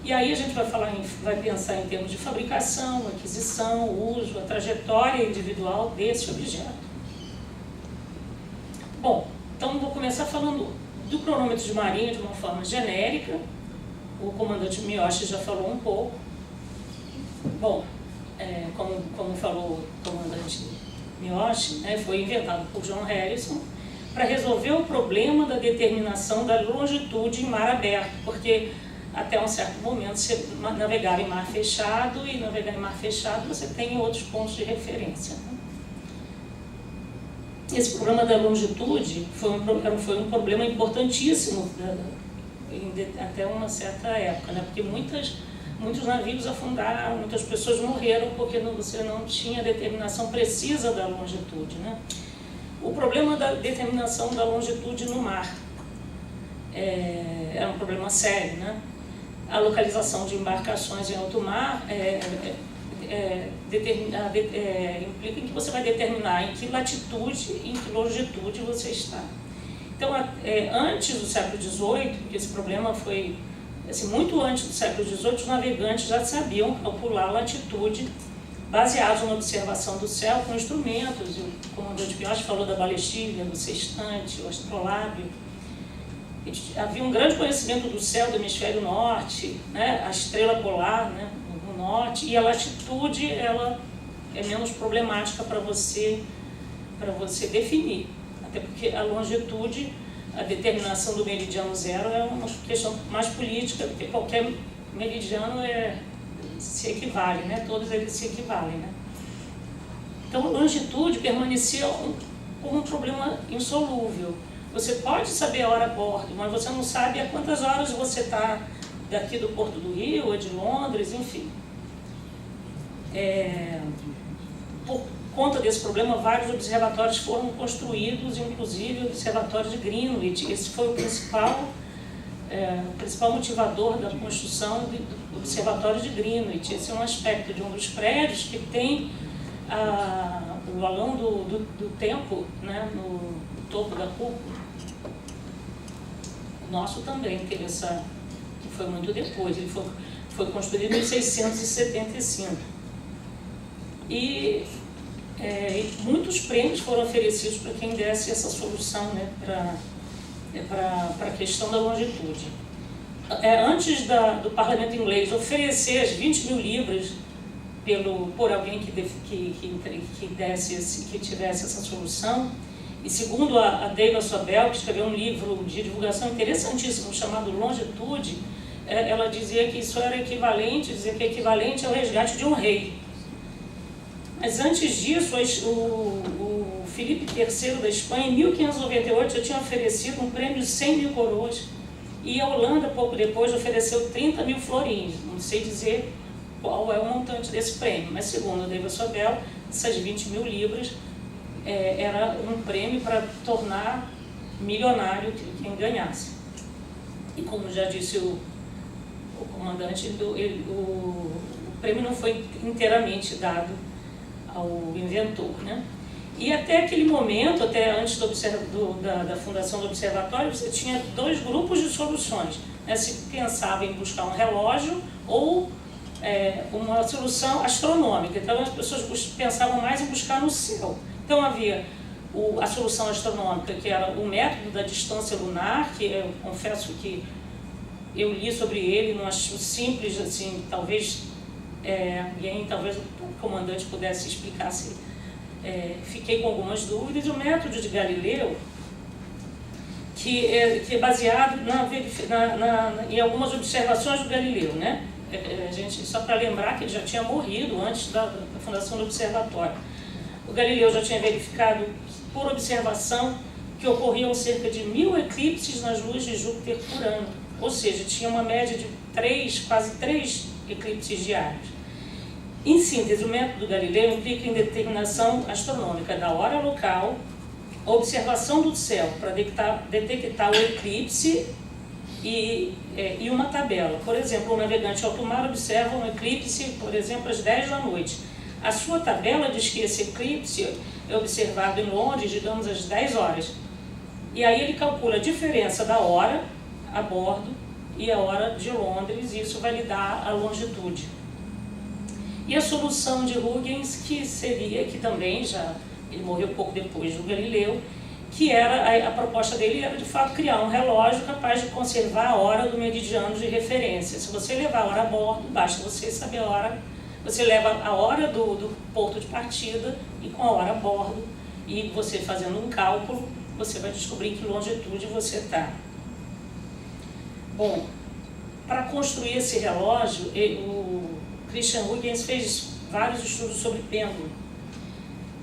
Speaker 4: E aí a gente vai pensar em termos de fabricação, aquisição, uso, a trajetória individual desse objeto. Bom, então vou começar falando do cronômetro de marinha de uma forma genérica. O comandante Miyoshi já falou um pouco. Bom, como falou o comandante Miyoshi, né, foi inventado por John Harrison para resolver o problema da determinação da longitude em mar aberto, porque até um certo momento você navegava em mar fechado, e navegar em mar fechado você tem outros pontos de referência, né? Esse problema da longitude foi um problema importantíssimo até uma certa época, né? Porque muitos navios afundaram, muitas pessoas morreram porque você não tinha determinação precisa da longitude, né? O problema da determinação da longitude no mar é um problema sério, né? A localização de embarcações em alto mar implica que você vai determinar em que latitude e em que longitude você está. Então, antes do século XVIII, porque esse problema foi muito antes do século XVIII, os navegantes já sabiam calcular a latitude baseados na observação do céu com instrumentos. O comandante Miyoshi falou da balestilha, do sextante, o astrolábio. Havia um grande conhecimento do céu do hemisfério norte, né, a estrela polar, né, no norte, e a latitude ela é menos problemática para você definir, até porque a longitude a determinação do meridiano zero é uma questão mais política, porque qualquer meridiano se equivale, né? Todos eles se equivalem, né? Então, a longitude permanecia como um problema insolúvel. Você pode saber a hora a bordo, mas você não sabe a quantas horas você está daqui do Porto do Rio, ou de Londres, enfim. Por conta desse problema, vários observatórios foram construídos, inclusive o Observatório de Greenwich. Esse foi o principal motivador da construção do Observatório de Greenwich. Esse é um aspecto de um dos prédios que tem o valão do tempo, né, no topo da cúpula. O nosso também teve essa, que foi muito depois, ele foi construído em 1675. E muitos prêmios foram oferecidos para quem desse essa solução, né, para a questão da longitude. Antes do parlamento inglês oferecer as 20 mil libras por alguém que tivesse essa solução, e segundo a Deiva Sobel, que escreveu um livro de divulgação interessantíssimo chamado Longitude, ela dizia que isso era equivalente, ao resgate de um rei. Mas antes disso, o Filipe III da Espanha, em 1598, já tinha oferecido um prêmio de 100 mil coroas, e a Holanda, pouco depois, ofereceu 30 mil florins. Não sei dizer qual é o montante desse prêmio, mas segundo a Deiva Sobel, essas 20 mil libras era um prêmio para tornar milionário quem ganhasse. E como já disse o comandante, o prêmio não foi inteiramente dado ao inventor, né? E até aquele momento, até antes da fundação do observatório, você tinha dois grupos de soluções, né? Se pensava em buscar um relógio ou uma solução astronômica. Então as pessoas pensavam mais em buscar no céu. Então havia a solução astronômica, que era o método da distância lunar, que eu confesso que eu li sobre ele, não acho simples, assim, talvez o comandante pudesse explicar se fiquei com algumas dúvidas. E o método de Galileu, que é baseado em algumas observações do Galileu, né? Só para lembrar que ele já tinha morrido antes da fundação do observatório. O Galileu já tinha verificado, por observação, que ocorriam cerca de 1000 eclipses nas luas de Júpiter por ano. Ou seja, tinha uma média de quase 3 eclipses diários. Em síntese, o método Galileu implica em determinação astronômica da hora local, a observação do céu para detectar o eclipse e uma tabela. Por exemplo, o navegante alto mar observa um eclipse, por exemplo, às 10 da noite. A sua tabela diz que esse eclipse é observado em Londres, digamos, às 10 horas. E aí ele calcula a diferença da hora a bordo e a hora de Londres, e isso vai lhe dar a longitude. E a solução de Huygens, que também ele morreu pouco depois do Galileu, que a proposta dele era de fato criar um relógio capaz de conservar a hora do meridiano de referência. Se você levar a hora a bordo, basta você saber a hora, você leva a hora do ponto de partida e com a hora a bordo, e você fazendo um cálculo, você vai descobrir em que longitude você está. Bom, para construir esse relógio, o Christian Huygens fez vários estudos sobre pêndulo,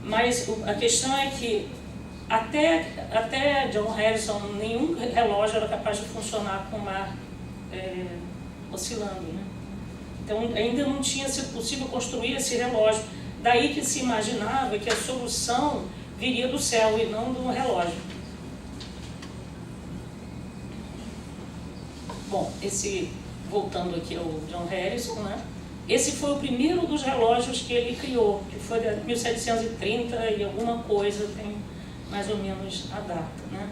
Speaker 4: mas a questão é que até John Harrison, nenhum relógio era capaz de funcionar com o mar oscilando, né? Então ainda não tinha sido possível construir esse relógio, daí que se imaginava que a solução viria do céu e não do relógio. Bom, voltando aqui ao John Harrison, né? Esse foi o primeiro dos relógios que ele criou, que foi de 1730 e alguma coisa, tem mais ou menos a data, né?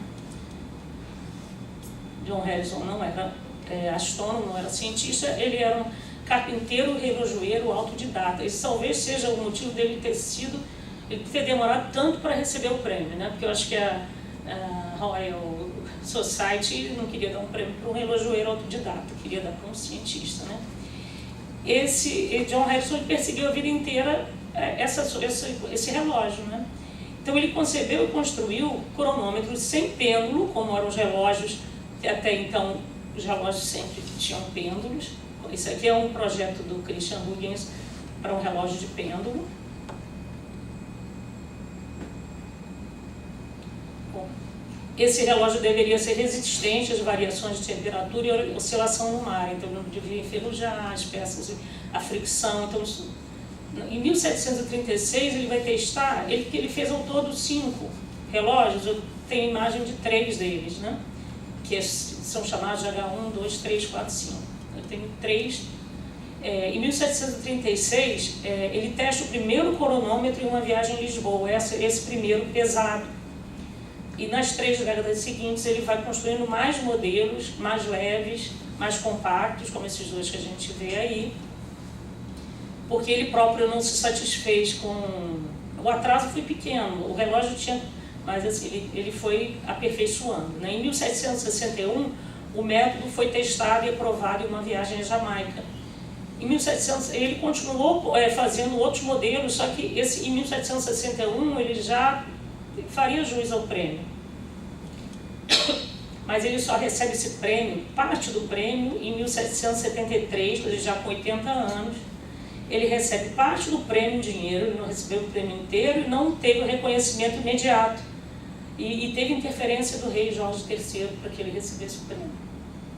Speaker 4: John Harrison não era astrônomo, não era cientista, ele era um carpinteiro, relojoeiro, autodidata. Esse talvez seja o motivo dele ter demorado tanto para receber o prêmio, né? Porque eu acho que a Royal Society não queria dar um prêmio para um relojoeiro autodidata, queria dar para um cientista, né? John Harrison perseguiu a vida inteira esse relógio, né? Então ele concebeu e construiu cronômetros sem pêndulo, como eram os relógios, que até então os relógios sempre tinham pêndulos. Esse aqui é um projeto do Christian Huygens para um relógio de pêndulo. Bom, esse relógio deveria ser resistente às variações de temperatura e oscilação no mar, então não devia enferrujar as peças, a fricção. Então, em 1736 ele vai testar, ele fez ao todo 5 relógios, eu tenho imagem de 3 deles, né? Que são chamados de H1, 2, 3, 4, 5. Eu tenho 3. Em 1736, ele testa o primeiro cronômetro em uma viagem em Lisboa, esse primeiro pesado. E nas 3 décadas seguintes ele vai construindo mais modelos, mais leves, mais compactos, como esses 2 que a gente vê aí, porque ele próprio não se satisfez com... O atraso foi pequeno, o relógio tinha... Mas assim, ele foi aperfeiçoando, né? Em 1761, o método foi testado e aprovado em uma viagem à Jamaica. Em 1700, ele continuou fazendo outros modelos, só que em 1761 ele já faria jus ao prêmio. Mas ele só recebe esse prêmio, parte do prêmio, em 1773, ele já com 80 anos. Ele recebe parte do prêmio em dinheiro, ele não recebeu o prêmio inteiro e não teve o reconhecimento imediato. E teve interferência do rei Jorge III para que ele recebesse o prêmio.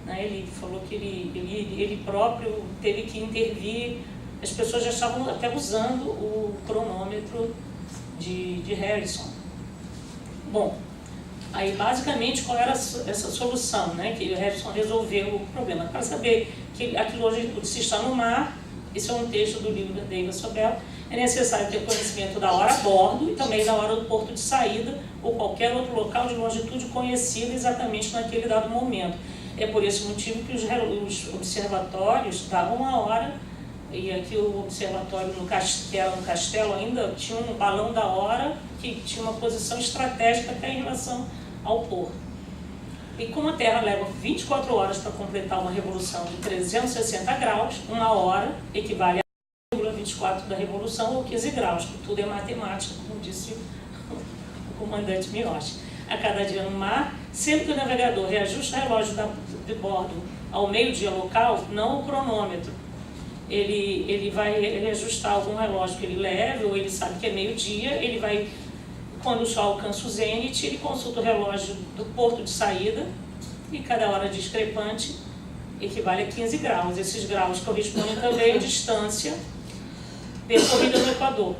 Speaker 4: Né? Ele falou que ele próprio teve que intervir, as pessoas já estavam até usando o cronômetro de Harrison. Bom, aí basicamente qual era essa solução, né? Que o Harrison resolveu o problema. Para saber que aquilo hoje se está no mar, esse é um texto do livro da David Sobel, é necessário ter conhecimento da hora a bordo e também da hora do porto de saída ou qualquer outro local de longitude conhecido exatamente naquele dado momento. É por esse motivo que os observatórios davam a hora, e aqui o observatório que era no castelo ainda tinha um balão da hora que tinha uma posição estratégica até em relação ao porto. E como a Terra leva 24 horas para completar uma revolução de 360 graus, uma hora equivale a 24 da revolução ou 15 graus, que tudo é matemática, como disse o comandante Miyoshi. A cada dia no mar, sempre que o navegador reajusta o relógio de bordo ao meio-dia local, não o cronômetro, ele vai reajustar algum relógio que ele leve, ou ele sabe que é meio-dia, ele vai, quando o sol alcança o zênite, ele consulta o relógio do porto de saída, e cada hora discrepante equivale a 15 graus. Esses graus correspondem também à distância percorrida no Equador,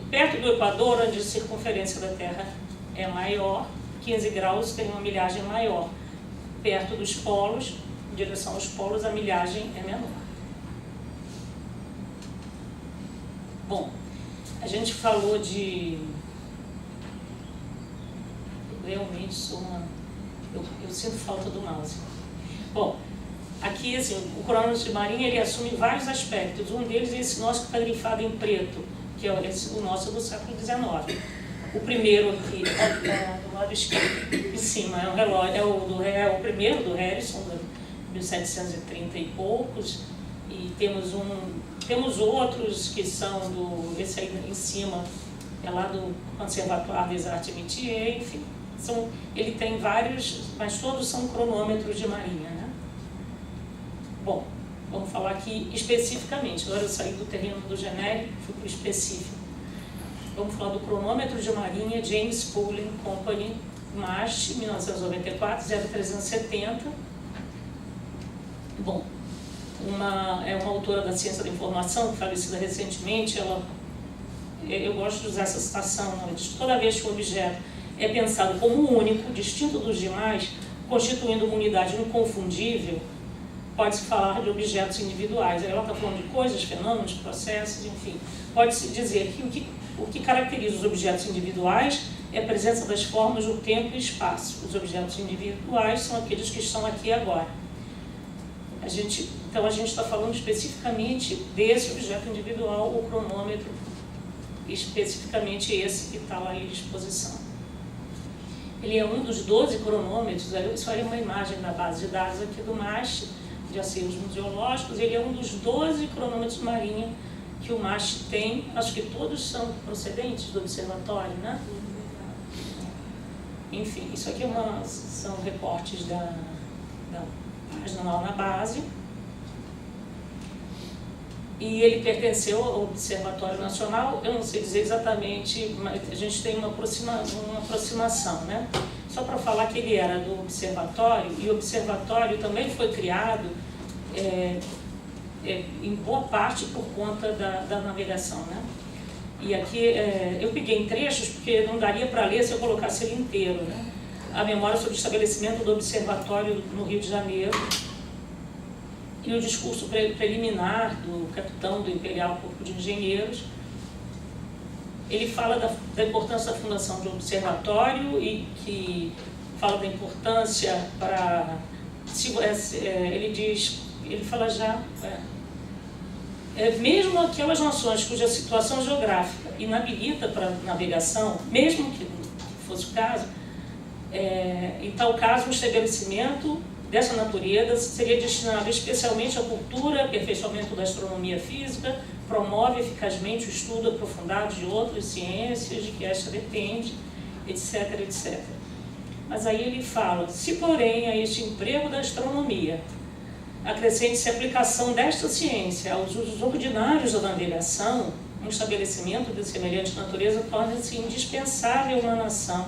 Speaker 4: perto do Equador, onde a circunferência da Terra é maior, 15 graus tem uma milhagem maior. Perto dos polos, em direção aos polos, a milhagem é menor. Bom, a gente falou de... Realmente sou uma... Eu sinto falta do mouse. Bom, aqui, assim, o cronômetro de marinha, ele assume vários aspectos. Um deles é esse nosso que está grifado em preto, que é o nosso do século XIX. O primeiro aqui, do lado esquerdo, em cima, é um relógio, é o primeiro do Harrison, de 1730 e poucos, e temos outros que são esse aí em cima, é lá do Conservatoire des Arts et Métiers, enfim. Ele tem vários, mas todos são cronômetros de marinha, né? Bom, vamos falar aqui especificamente. Agora eu saí do terreno do genérico, fui para o específico. Vamos falar do cronômetro de marinha James Pullen Company, MASH, 1994, 0370. Bom, é uma autora da ciência da informação, falecida recentemente. Eu gosto de usar essa citação, ela diz que toda vez que o objeto é pensado como único, distinto dos demais, constituindo uma unidade inconfundível, pode-se falar de objetos individuais. Aí ela está falando de coisas, fenômenos, processos, enfim. Pode-se dizer que o que caracteriza os objetos individuais é a presença das formas do tempo e espaço. Os objetos individuais são aqueles que estão aqui e agora. Então a gente está falando especificamente desse objeto individual, o cronômetro, especificamente esse que está lá à disposição. Ele é um dos 12 cronômetros, isso aí é uma imagem da base de dados aqui do MASH, de acervos museológicos. Ele é um dos 12 cronômetros de marinha que o MAST tem, acho que todos são procedentes do observatório, né? Enfim, isso aqui são recortes da página lá na base. E ele pertenceu ao Observatório Nacional, eu não sei dizer exatamente, mas a gente tem uma aproximação, né? Só para falar que ele era do Observatório, e o Observatório também foi criado em boa parte por conta da navegação, né? E aqui eu peguei em trechos porque não daria para ler se eu colocasse ele inteiro, né? A memória sobre o estabelecimento do Observatório no Rio de Janeiro, e o discurso preliminar do capitão do Imperial Corpo de Engenheiros. Ele fala da importância da fundação de um observatório e que fala da importância para... ele fala já... mesmo aquelas nações cuja situação geográfica inabilita para navegação, mesmo que fosse o caso, em tal caso, um estabelecimento dessa natureza seria destinado especialmente à cultura, aperfeiçoamento da astronomia física, promove eficazmente o estudo aprofundado de outras ciências de que esta depende, etc, etc. Mas aí ele fala, se porém a este emprego da astronomia acrescente-se a aplicação desta ciência aos usos ordinários da navegação, um estabelecimento de semelhante natureza torna-se indispensável a uma nação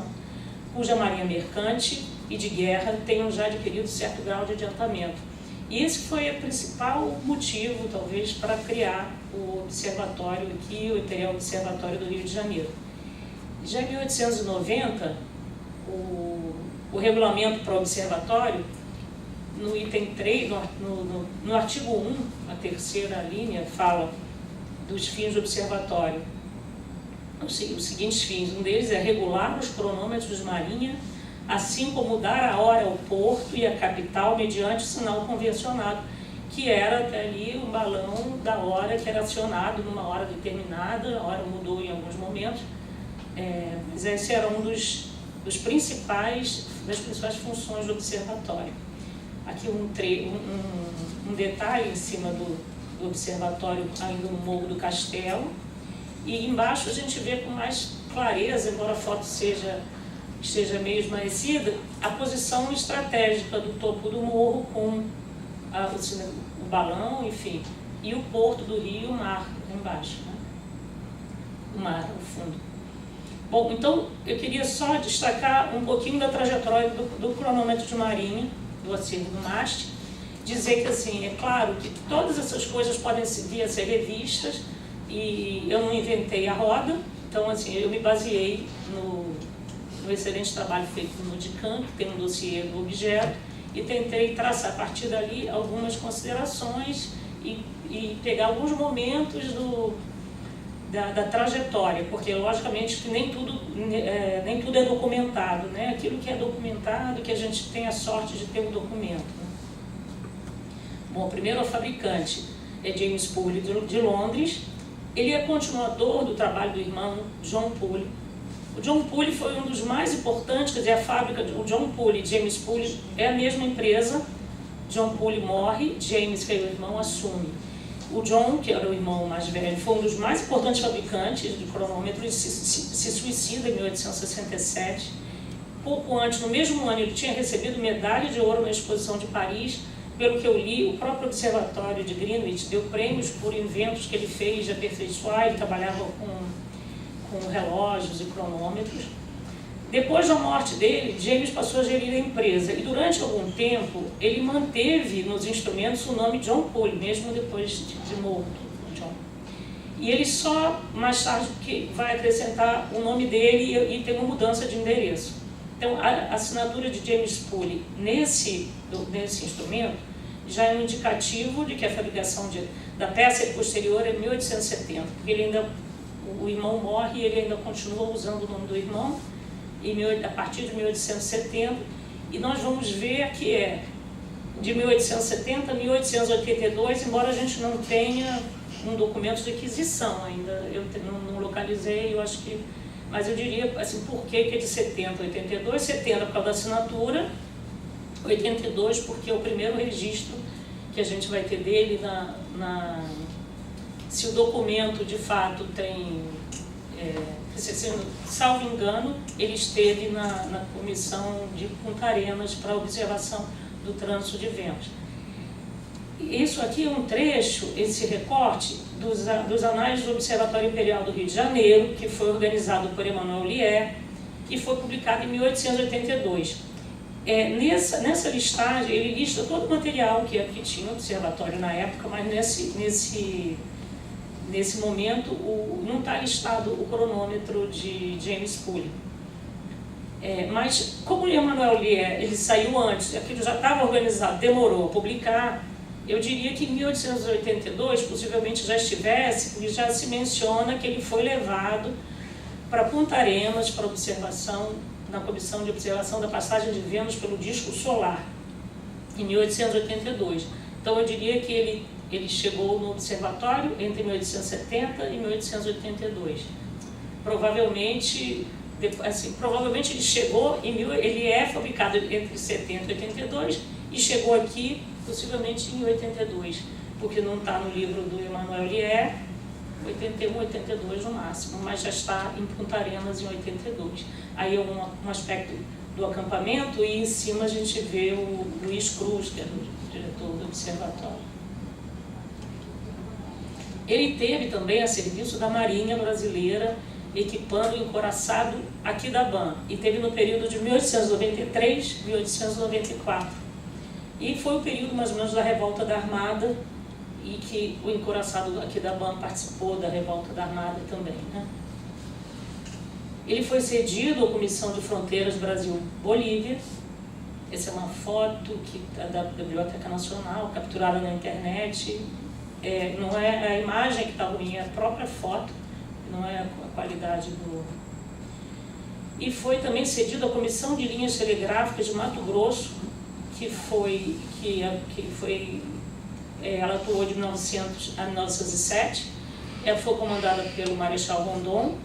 Speaker 4: cuja marinha mercante e de guerra tenham já adquirido certo grau de adiantamento. E esse foi o principal motivo, talvez, para criar o observatório aqui, o Imperial Observatório do Rio de Janeiro. Já em 1890, o regulamento para o observatório, no item 3, no artigo 1, a terceira linha, fala dos fins do observatório. Os seguintes fins, um deles é regular os cronômetros de marinha, assim como dar a hora ao porto e à capital mediante sinal convencionado, que era até ali um balão da hora que era acionado numa hora determinada, a hora mudou em alguns momentos, mas esse era das principais funções do observatório. Aqui um detalhe em cima do observatório, ainda no Morro do Castelo, e embaixo a gente vê com mais clareza, embora a foto esteja meio esmaecida, a posição estratégica do topo do morro com o balão, enfim, e o porto do rio e o mar embaixo, né? O mar ao fundo. Bom, então eu queria só destacar um pouquinho da trajetória do cronômetro de marinha, do acervo do MAST, dizer que, assim, é claro que todas essas coisas podem vir a ser revistas, e eu não inventei a roda, então, assim, eu me baseei no excelente trabalho feito no DICAM, que tem um dossiê do objeto, e tentei traçar a partir dali algumas considerações e pegar alguns momentos da trajetória, porque logicamente que nem tudo é documentado, né? Aquilo que é documentado, que a gente tem a sorte de ter um documento, né? Bom, o primeiro fabricante é James Poole de Londres. Ele é continuador do trabalho do irmão John Poole. O John Poole foi um dos mais importantes, quer dizer, a fábrica, o John Poole e James Poole é a mesma empresa. John Poole morre, James, que é o irmão, assume. O John, que era o irmão mais velho, foi um dos mais importantes fabricantes de cronômetro e se suicida em 1867. Pouco antes, no mesmo ano, ele tinha recebido medalha de ouro na exposição de Paris. Pelo que eu li, o próprio observatório de Greenwich deu prêmios por inventos que ele fez de aperfeiçoar. Ele trabalhava com relógios e cronômetros. Depois da morte dele, James passou a gerir a empresa e durante algum tempo ele manteve nos instrumentos o nome John Poole, mesmo depois de morto, John. E ele só mais tarde que vai acrescentar o nome dele e tem uma mudança de endereço. Então, a assinatura de James Poole nesse instrumento já é um indicativo de que a fabricação da peça posterior é 1870, porque o irmão morre e ele ainda continua usando o nome do irmão a partir de 1870, e nós vamos ver que é de 1870 a 1882, embora a gente não tenha um documento de aquisição ainda, eu não localizei, eu acho que, mas eu diria assim, por que é de 70 a 82? 70 por causa da assinatura, 82 porque é o primeiro registro que a gente vai ter dele se o documento de fato tem, salvo engano, ele esteve na comissão de Punta Arenas para observação do trânsito de ventos. Isso aqui é um trecho, esse recorte, dos análises do Observatório Imperial do Rio de Janeiro, que foi organizado por Emmanuel Lier, e foi publicado em 1882. Nessa listagem, ele lista todo o material que tinha no observatório na época, mas nesse momento não está listado o cronômetro de James Poole. Mas como o Emmanuel Lier, ele saiu antes, aquilo já estava organizado, demorou a publicar, eu diria que em 1882 possivelmente já estivesse, porque já se menciona que ele foi levado para Punta Arenas para observação, na comissão de observação da passagem de Vênus pelo disco solar, em 1882. Então eu diria que ele chegou no observatório entre 1870 e 1882. Provavelmente ele chegou, ele é fabricado entre 70 e 82 e chegou aqui possivelmente em 82, porque não está no livro do Emmanuel Lier, 81, 82 no máximo, mas já está em Punta Arenas em 82. Aí é um aspecto do acampamento e em cima a gente vê o Luiz Cruz, que é o diretor do observatório. Ele teve também a serviço da Marinha Brasileira, equipando o encoraçado Aquidauã, e teve no período de 1893 a 1894. E foi o período mais ou menos da revolta da Armada, e que o encoraçado Aquidauã participou da revolta da Armada também, né? Ele foi cedido à Comissão de Fronteiras Brasil-Bolívia. Essa é uma foto da Biblioteca Nacional, capturada na internet. Não é a imagem que está ruim, é a própria foto, não é a qualidade do... E foi também cedido à Comissão de Linhas Telegráficas de Mato Grosso, ela atuou de 1900 a 1907, ela foi comandada pelo Marechal Rondon,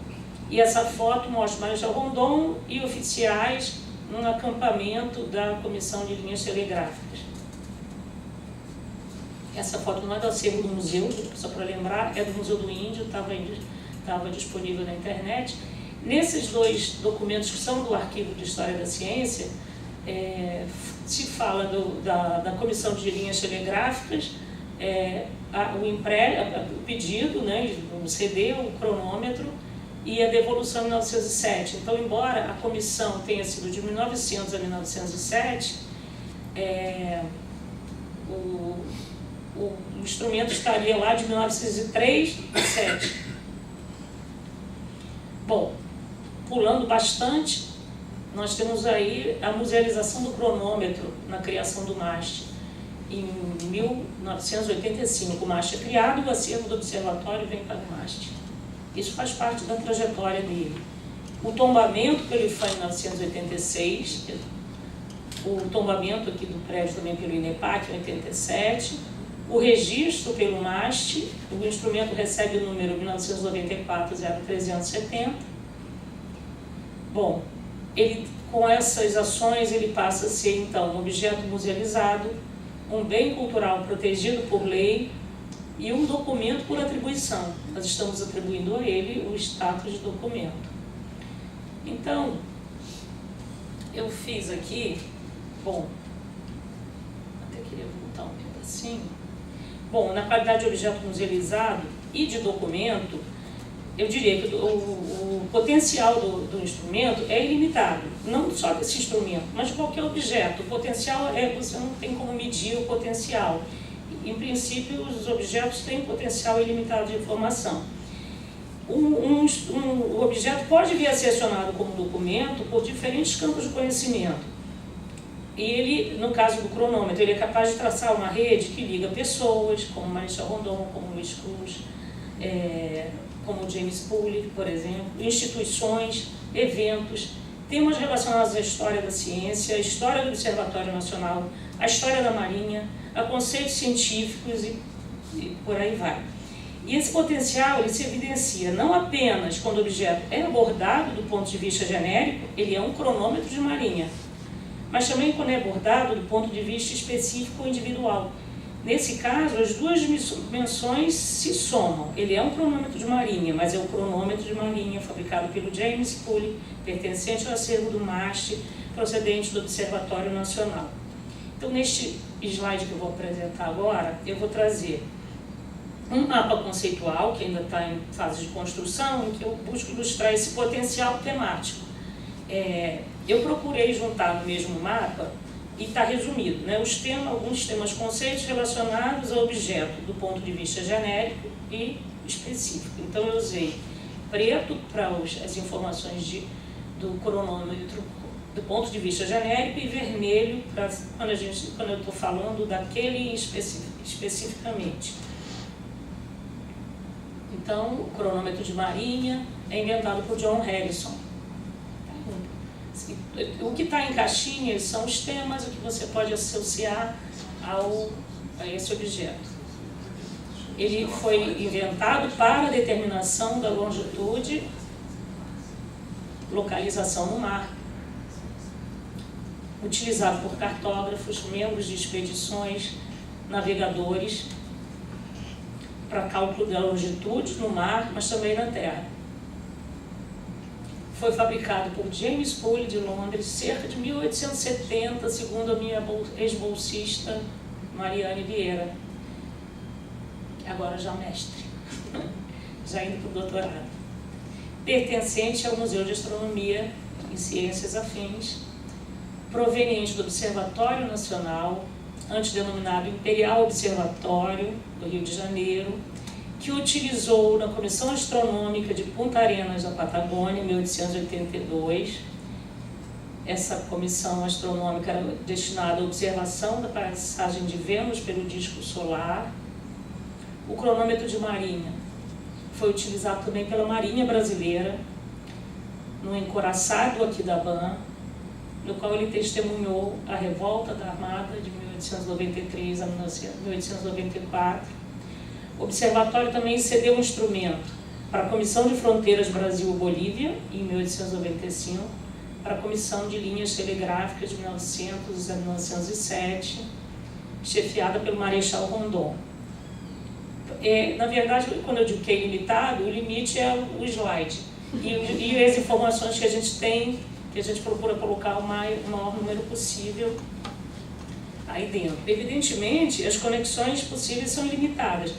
Speaker 4: e essa foto mostra o Marechal Rondon e oficiais num acampamento da Comissão de Linhas Telegráficas. Essa foto não é do acervo do museu, só para lembrar, é do Museu do Índio, estava disponível na internet. Nesses dois documentos que são do Arquivo de História da Ciência, se fala da Comissão de Linhas Telegráficas, o pedido, né, o CD, o cronômetro e a devolução em 1907. Então, embora a comissão tenha sido de 1900 a 1907, o instrumento estaria lá de 1903 a 7. Bom, pulando bastante, nós temos aí a musealização do cronômetro na criação do MAST. Em 1985, o MAST é criado, o acervo do observatório vem para o MAST. Isso faz parte da trajetória dele. O tombamento que ele faz em 1986, o tombamento aqui do prédio também pelo INEPAC em 87, o registro pelo MAST, o instrumento recebe o número 1994-0370. Bom, com essas ações ele passa a ser então um objeto musealizado, um bem cultural protegido por lei e um documento por atribuição. Nós estamos atribuindo a ele o status de documento. Então, eu fiz aqui, bom, até queria voltar um pedacinho. Bom, na qualidade de objeto musealizado e de documento, eu diria que o potencial do instrumento é ilimitado, não só desse instrumento, mas de qualquer objeto. O potencial você não tem como medir o potencial. Em princípio, os objetos têm potencial ilimitado de informação. O objeto pode vir a ser acionado como documento por diferentes campos de conhecimento. E ele, no caso do cronômetro, ele é capaz de traçar uma rede que liga pessoas, como Marechal Rondon, como Luiz Cruz, como James Poole, por exemplo, instituições, eventos, temas relacionados à história da ciência, a história do Observatório Nacional, a história da Marinha, a conceitos científicos e por aí vai. E esse potencial ele se evidencia não apenas quando o objeto é abordado do ponto de vista genérico, ele é um cronômetro de marinha, mas também quando é abordado do ponto de vista específico ou individual. Nesse caso, as duas dimensões se somam. Ele é um cronômetro de marinha, mas é o cronômetro de marinha fabricado pelo James Cooley, pertencente ao acervo do MAST, procedente do Observatório Nacional. Então, neste slide que eu vou apresentar agora, eu vou trazer um mapa conceitual, que ainda está em fase de construção, em que eu busco ilustrar esse potencial temático. Eu procurei juntar no mesmo mapa, e está resumido, né, alguns temas, conceitos relacionados ao objeto do ponto de vista genérico e específico. Então, eu usei preto para as informações do cronômetro do ponto de vista genérico e vermelho para quando eu estou falando daquele especificamente. Então, o cronômetro de marinha é inventado por John Harrison. O que está em caixinhas são os temas que você pode associar a esse objeto. Ele foi inventado para a determinação da longitude, localização no mar, utilizado por cartógrafos, membros de expedições, navegadores, para cálculo da longitude no mar, mas também na terra. Foi fabricado por James Cooley de Londres, cerca de 1870, segundo a minha ex-bolsista Mariane Vieira, agora já mestre, já indo para o doutorado. Pertencente ao Museu de Astronomia e Ciências Afins, proveniente do Observatório Nacional, antes denominado Imperial Observatório do Rio de Janeiro, que utilizou na Comissão Astronômica de Punta Arenas, da Patagônia, em 1882. Essa comissão astronômica era destinada à observação da passagem de Vênus pelo disco solar. O cronômetro de marinha foi utilizado também pela Marinha Brasileira, no encoraçado Aquidauã, no qual ele testemunhou a revolta da Armada de 1893 a 1894. O Observatório também cedeu um instrumento para a Comissão de Fronteiras Brasil-Bolívia, em 1895, para a Comissão de Linhas Telegráficas de 1900 a 1907, chefiada pelo Marechal Rondon. Na verdade, quando eu digo que é ilimitado, o limite é o slide. E as informações que a gente tem, que a gente procura colocar o maior número possível aí dentro. Evidentemente, as conexões possíveis são ilimitadas.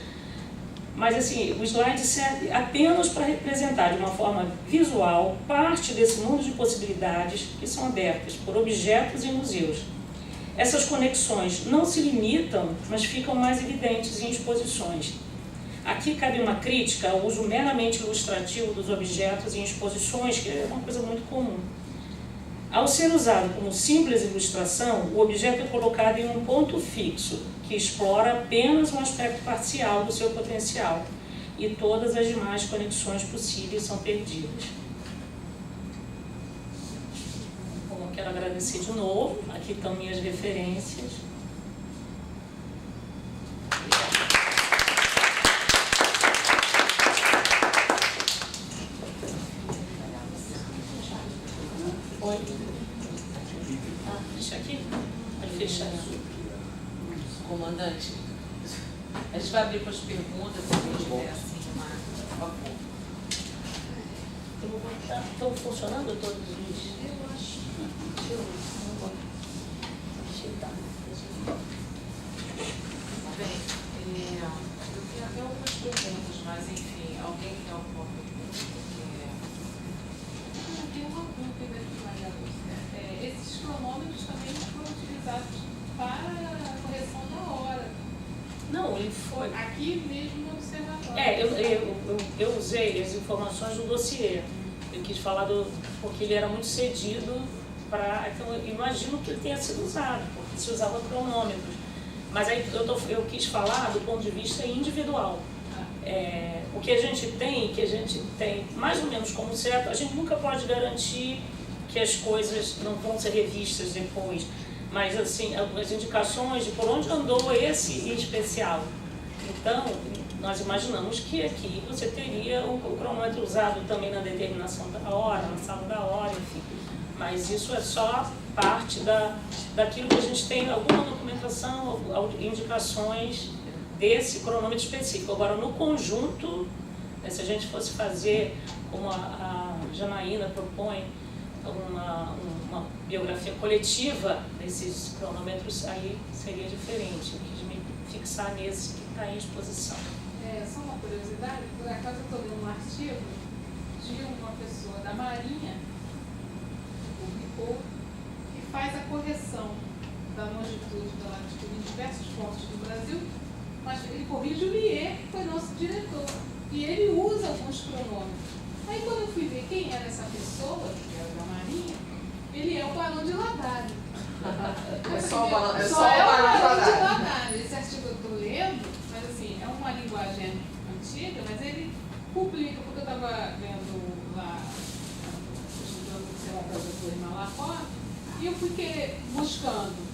Speaker 4: Mas, assim, o slide serve apenas para representar de uma forma visual parte desse mundo de possibilidades que são abertas por objetos e museus. Essas conexões não se limitam, mas ficam mais evidentes em exposições. Aqui cabe uma crítica ao uso meramente ilustrativo dos objetos em exposições, que é uma coisa muito comum. Ao ser usado como simples ilustração, o objeto é colocado em um ponto fixo, que explora apenas um aspecto parcial do seu potencial, e todas as demais conexões possíveis são perdidas. Bom, eu quero agradecer de novo, aqui estão minhas referências. Oi? Deixa aqui, pode fechar.
Speaker 1: Comandante, a gente vai abrir para as perguntas, se a gente tiver assim, por favor.
Speaker 4: Estão funcionando todos os...
Speaker 3: Eu acho.
Speaker 4: Deixa eu ver. Deixa eu dar.
Speaker 1: Bem, eu tenho até algumas perguntas, mas enfim, alguém tem alguma pergunta?
Speaker 3: Eu tenho uma dúvida aqui, Maria Lúcia. Esses cronômetros também foram utilizados para a correção da hora.
Speaker 4: Não, ele foi...
Speaker 3: Aqui mesmo no observatório.
Speaker 4: Eu usei as informações do dossiê. Eu quis falar porque ele era muito cedido para... Então, eu imagino que ele tenha sido usado, porque se usava cronômetros. Mas aí eu quis falar do ponto de vista individual. O que a gente tem mais ou menos como certo, a gente nunca pode garantir que as coisas não vão ser revistas depois. Mas, assim, as indicações de por onde andou esse em especial. Então, nós imaginamos que aqui você teria o cronômetro usado também na determinação da hora, na sala da hora, enfim. Mas isso é só parte daquilo que a gente tem, alguma documentação, indicações desse cronômetro específico. Agora, no conjunto, se a gente fosse fazer, como a Janaína propõe, uma biografia coletiva desses cronômetros, aí seria diferente. Eu quis me fixar nesse que está em exposição.
Speaker 3: Só uma curiosidade, por acaso eu estou lendo um artigo de uma pessoa da Marinha, que publicou, que faz a correção da longitude e da latitude em diversos pontos do Brasil, mas ele corrige o Lier, que foi nosso diretor, e ele usa alguns cronômetros. Aí quando eu fui ver quem era essa pessoa, que era da Marinha, ele é o Barão de Ladari.
Speaker 5: É só o Barão de
Speaker 3: Ladari. Esse artigo eu estou lendo, mas assim, é uma linguagem antiga, mas ele publica, porque eu estava vendo lá, estudando o observatório do Irmã lá fora, e eu fui buscando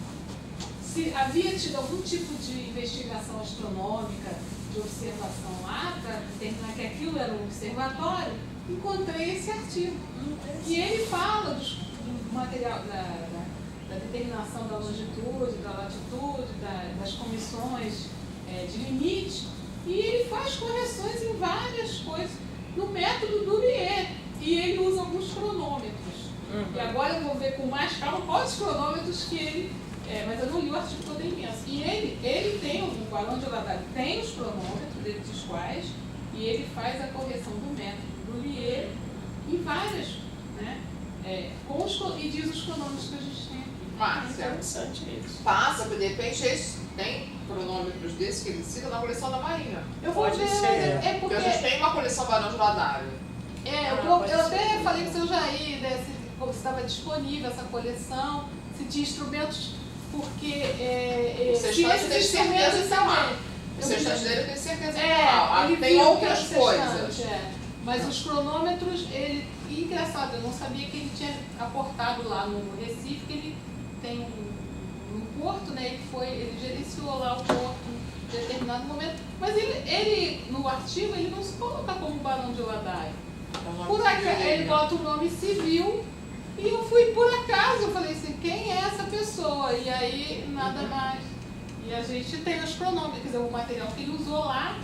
Speaker 3: se havia tido algum tipo de investigação astronômica, de observação lá, para determinar que aquilo era um observatório. Encontrei esse artigo. E ele fala do material, da determinação da longitude, da latitude, das comissões de limite, e ele faz correções em várias coisas no método do Lier. E ele usa alguns cronômetros. E agora eu vou ver com mais calma quais cronômetros que ele... mas eu não li o artigo todo imenso. E ele tem, o Barão de Ladari tem os cronômetros, dentre os quais, e ele faz a correção do método do Lier em várias, né? E diz os cronômetros que a gente tem aqui.
Speaker 5: Márcia,
Speaker 4: Interessante isso.
Speaker 5: passa, porque de repente eles têm cronômetros desses que eles citam na coleção da Marinha.
Speaker 3: Eu vou
Speaker 4: Pode
Speaker 3: ver,
Speaker 4: ser.
Speaker 3: mas
Speaker 5: Porque a gente tem uma coleção Barão de Ladari.
Speaker 3: eu até falei com o seu Jair, né, se estava disponível essa coleção, se tinha instrumentos, porque
Speaker 5: O sextante tem certeza que lá. O sextante dele eu tenho certeza que lá.
Speaker 3: ele
Speaker 5: Tem
Speaker 3: viu
Speaker 5: outras
Speaker 3: que era
Speaker 5: coisas.
Speaker 3: sextante, mas os cronômetros, engraçado, eu não sabia que ele tinha aportado lá no Recife, que ele tem um porto, né? Ele gerenciou lá o porto em determinado momento, mas ele no artigo, ele não se coloca como Barão de Ladari. Por acaso, ele bota o nome civil, e eu fui por acaso, eu falei assim, quem é essa pessoa? E aí, nada mais. E a gente tem os cronômetros, quer dizer, o material que ele usou lá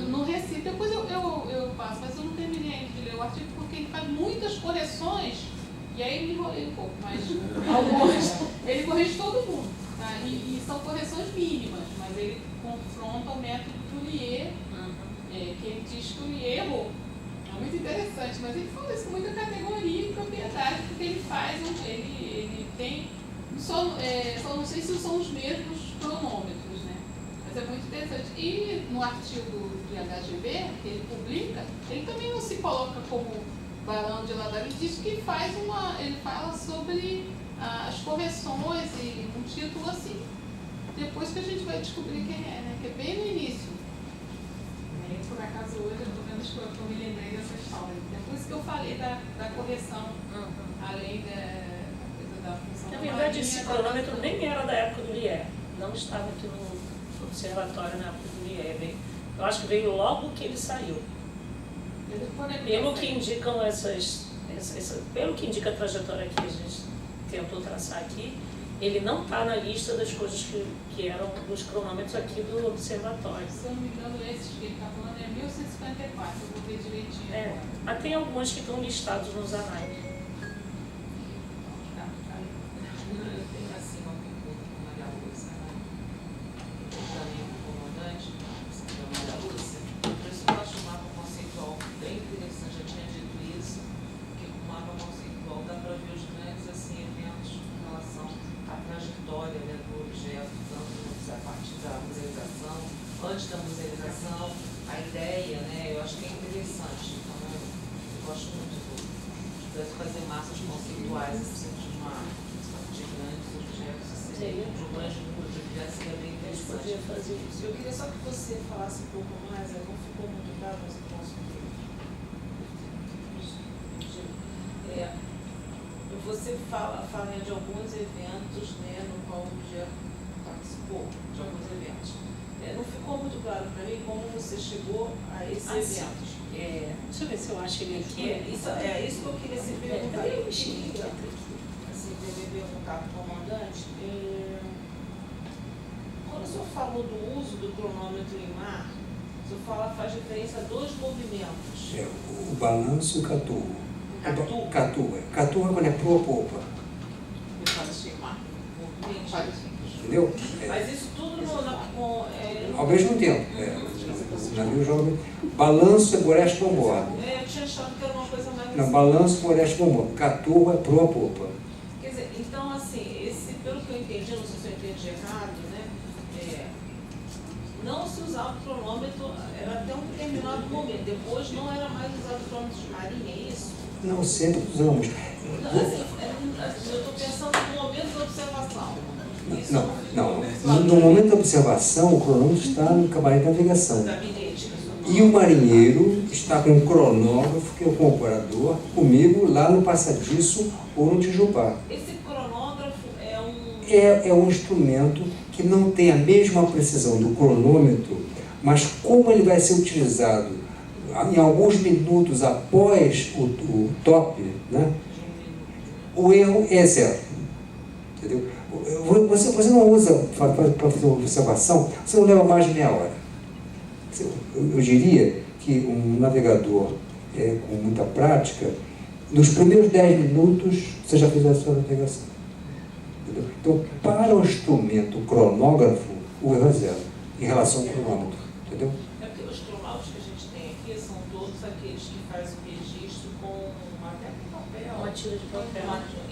Speaker 3: no Recife. Depois eu passo, mas eu não terminei ainda de ler o artigo, porque ele faz muitas correções, e aí eu me enrolei um pouco, mas algumas, ele corrige todo mundo, tá? E são correções mínimas, mas ele confronta o método do Lier, que ele diz que o Lier errou. É muito interessante, mas ele fala isso com muita categoria e propriedade, porque ele faz, ele tem, só não sei se são os mesmos cronômetros, né? Mas é muito interessante. E no artigo de HGB, que ele publica, ele também não se coloca como Barão de Ladari, ele diz que ele fala sobre as correções e um título assim, depois que a gente vai descobrir quem é, né? Que é bem no início. E por acaso hoje eu estou vendo que eu me lembrei dessa história. É por isso que eu falei da correção, além da função.
Speaker 4: Na verdade, esse cronômetro nem era da época do Lier. Não estava aqui no observatório na época do Lier. Eu acho que veio logo que ele saiu. Pelo que indicam pelo que indica a trajetória que a gente tentou traçar aqui, ele não está na lista das coisas que eram dos cronômetros aqui do observatório.
Speaker 3: Se eu não me engano, esses que ele está falando é 1154, eu vou ver direitinho.
Speaker 4: Mas tem alguns que estão listados nos anais.
Speaker 1: Eu tenho assim uma pergunta para Maria Lúcia, né? Também do comandante, da Maria Lúcia. Por isso eu acho o mapa conceitual bem interessante, já tinha dito isso, que o mapa conceitual dá para ver os grandes assim, eventos em relação à trajetória, né, do objeto, tanto a partir da musealização, antes da musealização, a ideia, né? Eu acho que é interessante. Então eu gosto muito de fazer massas conceituais assim, de grandes objetos, assim, de um grande número de objetos, seria bem interessante.
Speaker 4: Fazer isso.
Speaker 6: Eu queria só que você falasse um pouco mais, não ficou muito claro, mas eu posso você fala de alguns eventos, né, no qual o objeto participou, de alguns eventos. Não ficou muito claro para mim como você chegou a esses eventos.
Speaker 4: Deixa eu ver se eu acho ele aqui.
Speaker 6: Isso que eu queria se perguntar. Eu queria, assim, perguntar para o comandante. Quando o senhor falou do uso do cronômetro em mar, o senhor faz referência a 2 movimentos.
Speaker 2: O balanço e o catu.
Speaker 6: Catu?
Speaker 2: Catu é quando é proa ou popa.
Speaker 5: Eu falo assim, mar.
Speaker 2: Entendeu?
Speaker 6: Mas isso tudo
Speaker 2: Ao mesmo tempo. O navio joga. Balanço é boreste com bordo.
Speaker 6: Eu tinha achado que era uma coisa mais.
Speaker 2: Não, balanço boreste com bordo. Catu é proa ou popa.
Speaker 6: Quer dizer, então assim, pelo que eu entendi, não sei se eu entendi errado, né? Não se usava o cronômetro, era até um determinado momento. Depois não era mais usado o cronômetro de marinha, é isso?
Speaker 2: Não, sempre usamos.
Speaker 6: Eu estou pensando no momento da observação.
Speaker 2: No momento da observação, o cronômetro está no camarim de navegação.
Speaker 6: Gabinete.
Speaker 2: E o marinheiro está com um cronógrafo, que é o comparador, comigo lá no passadiço ou no tijupá.
Speaker 6: Esse cronógrafo é um...
Speaker 2: É um instrumento que não tem a mesma precisão do cronômetro, mas como ele vai ser utilizado em alguns minutos após o top, né, o erro é 0. Entendeu? Você não usa para fazer uma observação, você não leva mais de meia hora. Eu diria que um navegador com muita prática, nos primeiros 10 minutos você já fez a sua navegação. Entendeu? Então, para o instrumento cronógrafo, o erro é 0 em relação ao cronômetro. Entendeu?
Speaker 6: É porque os cronómetros que a gente tem aqui são todos aqueles que fazem o registro até com papel.
Speaker 4: Uma tira de papel.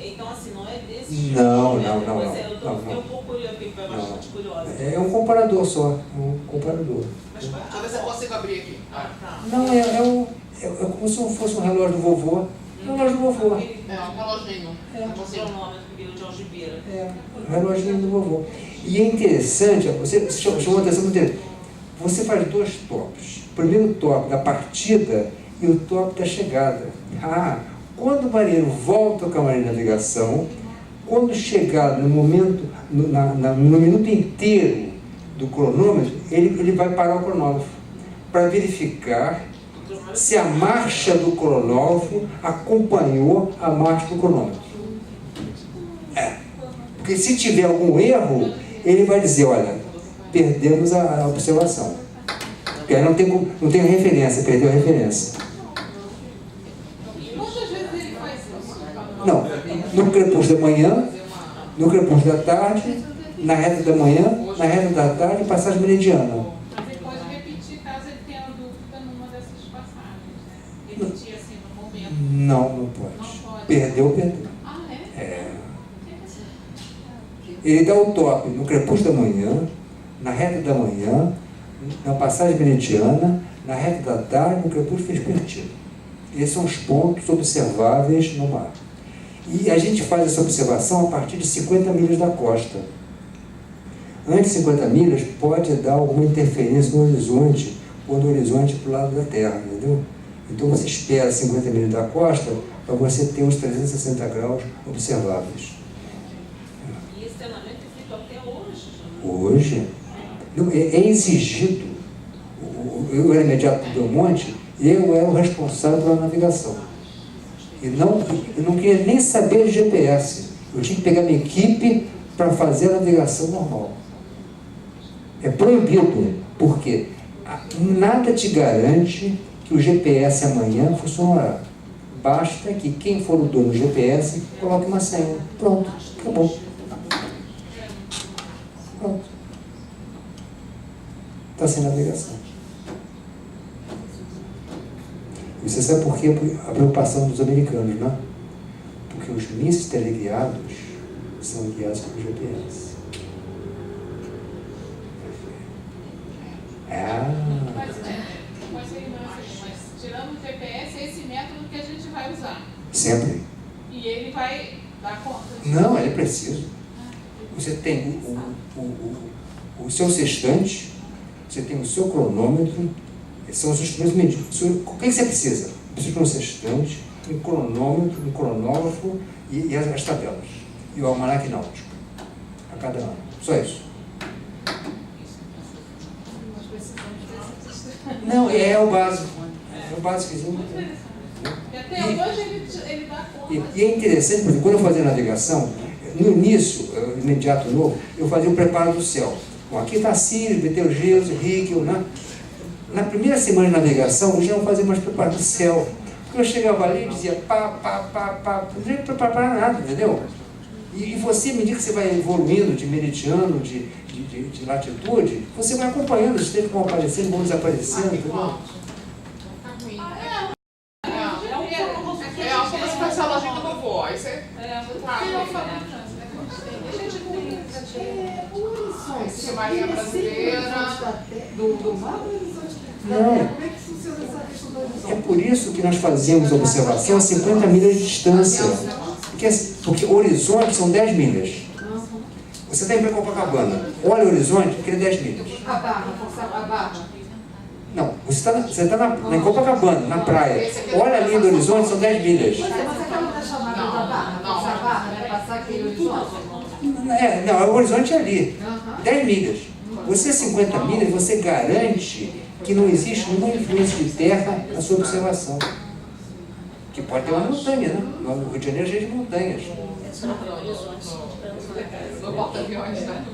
Speaker 6: Então, assim, não é desse
Speaker 2: Não.
Speaker 6: Eu um pouco curiosa, porque bastante curiosa.
Speaker 2: É um comparador só, um comparador.
Speaker 6: Mas qual é
Speaker 5: Deixa eu ver se eu consigo abrir aqui.
Speaker 6: tá.
Speaker 2: Não, é como se fosse um relógio do vovô. É um relógio do vovô.
Speaker 5: É um reloginho.
Speaker 6: Um cronômetro que veio de algibeira.
Speaker 2: É, um reloginho do vovô. E é interessante, você chamou a atenção muito interessante. Você faz 2 tops. O primeiro top da partida e o top da chegada. Quando o marinheiro volta ao camarim de navegação, quando chegar no momento, no minuto inteiro do cronômetro, ele vai parar o cronógrafo para verificar se a marcha do cronógrafo acompanhou a marcha do cronômetro. Porque se tiver algum erro, ele vai dizer, olha, perdemos a observação. Porque aí não tem referência, perdeu a referência.
Speaker 3: Quantas vezes ele faz isso?
Speaker 2: Não, no crepúsculo da manhã, no crepúsculo da tarde, na reta da manhã, na reta da tarde, passagem meridiana.
Speaker 3: Mas ele pode repetir caso ele tenha dúvida numa dessas passagens, né? Repetir assim no momento.
Speaker 2: Não pode. Perdeu. Ele dá o top no crepúsculo da manhã, na reta da manhã, na passagem meridiana, na reta da tarde, no crepúsculo vespertino. Esses são os pontos observáveis no mar. E a gente faz essa observação a partir de 50 milhas da costa. Antes de 50 milhas, pode dar alguma interferência no horizonte, ou no horizonte para o lado da Terra, entendeu? Então você espera 50 milhas da costa para você ter os 360 graus observáveis.
Speaker 6: E esse treinamento é feito até hoje?
Speaker 2: Hoje? É exigido. Eu era imediato do Belmonte, eu era o responsável pela navegação. Eu não queria nem saber de GPS. Eu tinha que pegar minha equipe para fazer a navegação normal. É proibido, porque nada te garante que o GPS amanhã funcionará. Basta que quem for o dono do GPS coloque uma senha. Pronto, acabou. Pronto. Está sem navegação. E você sabe por que a preocupação dos americanos, né? Porque os mísseis teleguiados são guiados pelo GPS.
Speaker 3: Mas tirando o GPS, é esse método que a gente vai usar.
Speaker 2: Sempre.
Speaker 3: E ele vai dar conta disso?
Speaker 2: Não, ele é preciso. Você tem o seu sextante, você tem o seu cronômetro, são os instrumentos medidos. O que você precisa? Precisa de um sextante, um cronômetro, um cronógrafo e as tabelas. E o almanaque náutico. A cada ano. Só isso. Não, é o básico. É o básicozinho.
Speaker 3: Muito interessante. E até hoje ele dá conta.
Speaker 2: E é interessante, porque quando eu fazia navegação, no início, imediato novo, eu fazia o preparo do céu. Bom, aqui está Sirius, Betelgeuse, Rigel, né? Na primeira semana de navegação, eu já não fazia mais preparo do céu. Porque eu chegava ali e dizia pá, não tinha que preparar nada, entendeu? E você, à medida que você vai evoluindo de meridiano, de latitude, você vai acompanhando, os tempos vão aparecendo, vão desaparecendo, entendeu?
Speaker 5: Como se fosse a lojinha do vovô. Aí você
Speaker 7: Horizonte.
Speaker 5: Marinha Brasileira.
Speaker 7: Do mar ou horizonte?
Speaker 2: Não.
Speaker 7: Como é que funciona essa questão do horizonte?
Speaker 2: É por isso que nós fazemos observação a 50 milhas de distância. Porque o horizonte são 10 milhas. Você está em Copacabana, olha o horizonte, aquele 10 milhas.
Speaker 7: A barra, forçar a barra.
Speaker 2: Não, você está em Copacabana, na praia. Olha a linha do horizonte, são 10 milhas.
Speaker 7: Mas acaba da chamada da barra, forçar a barra, né? Passar aquele horizonte.
Speaker 2: Não, o horizonte é ali, 10 milhas. Você a 50 milhas, você garante que não existe nenhuma influência de terra na sua observação. Que pode ter uma montanha, né? No Rio de Janeiro é cheio de montanhas.
Speaker 5: No porta-aviões, né?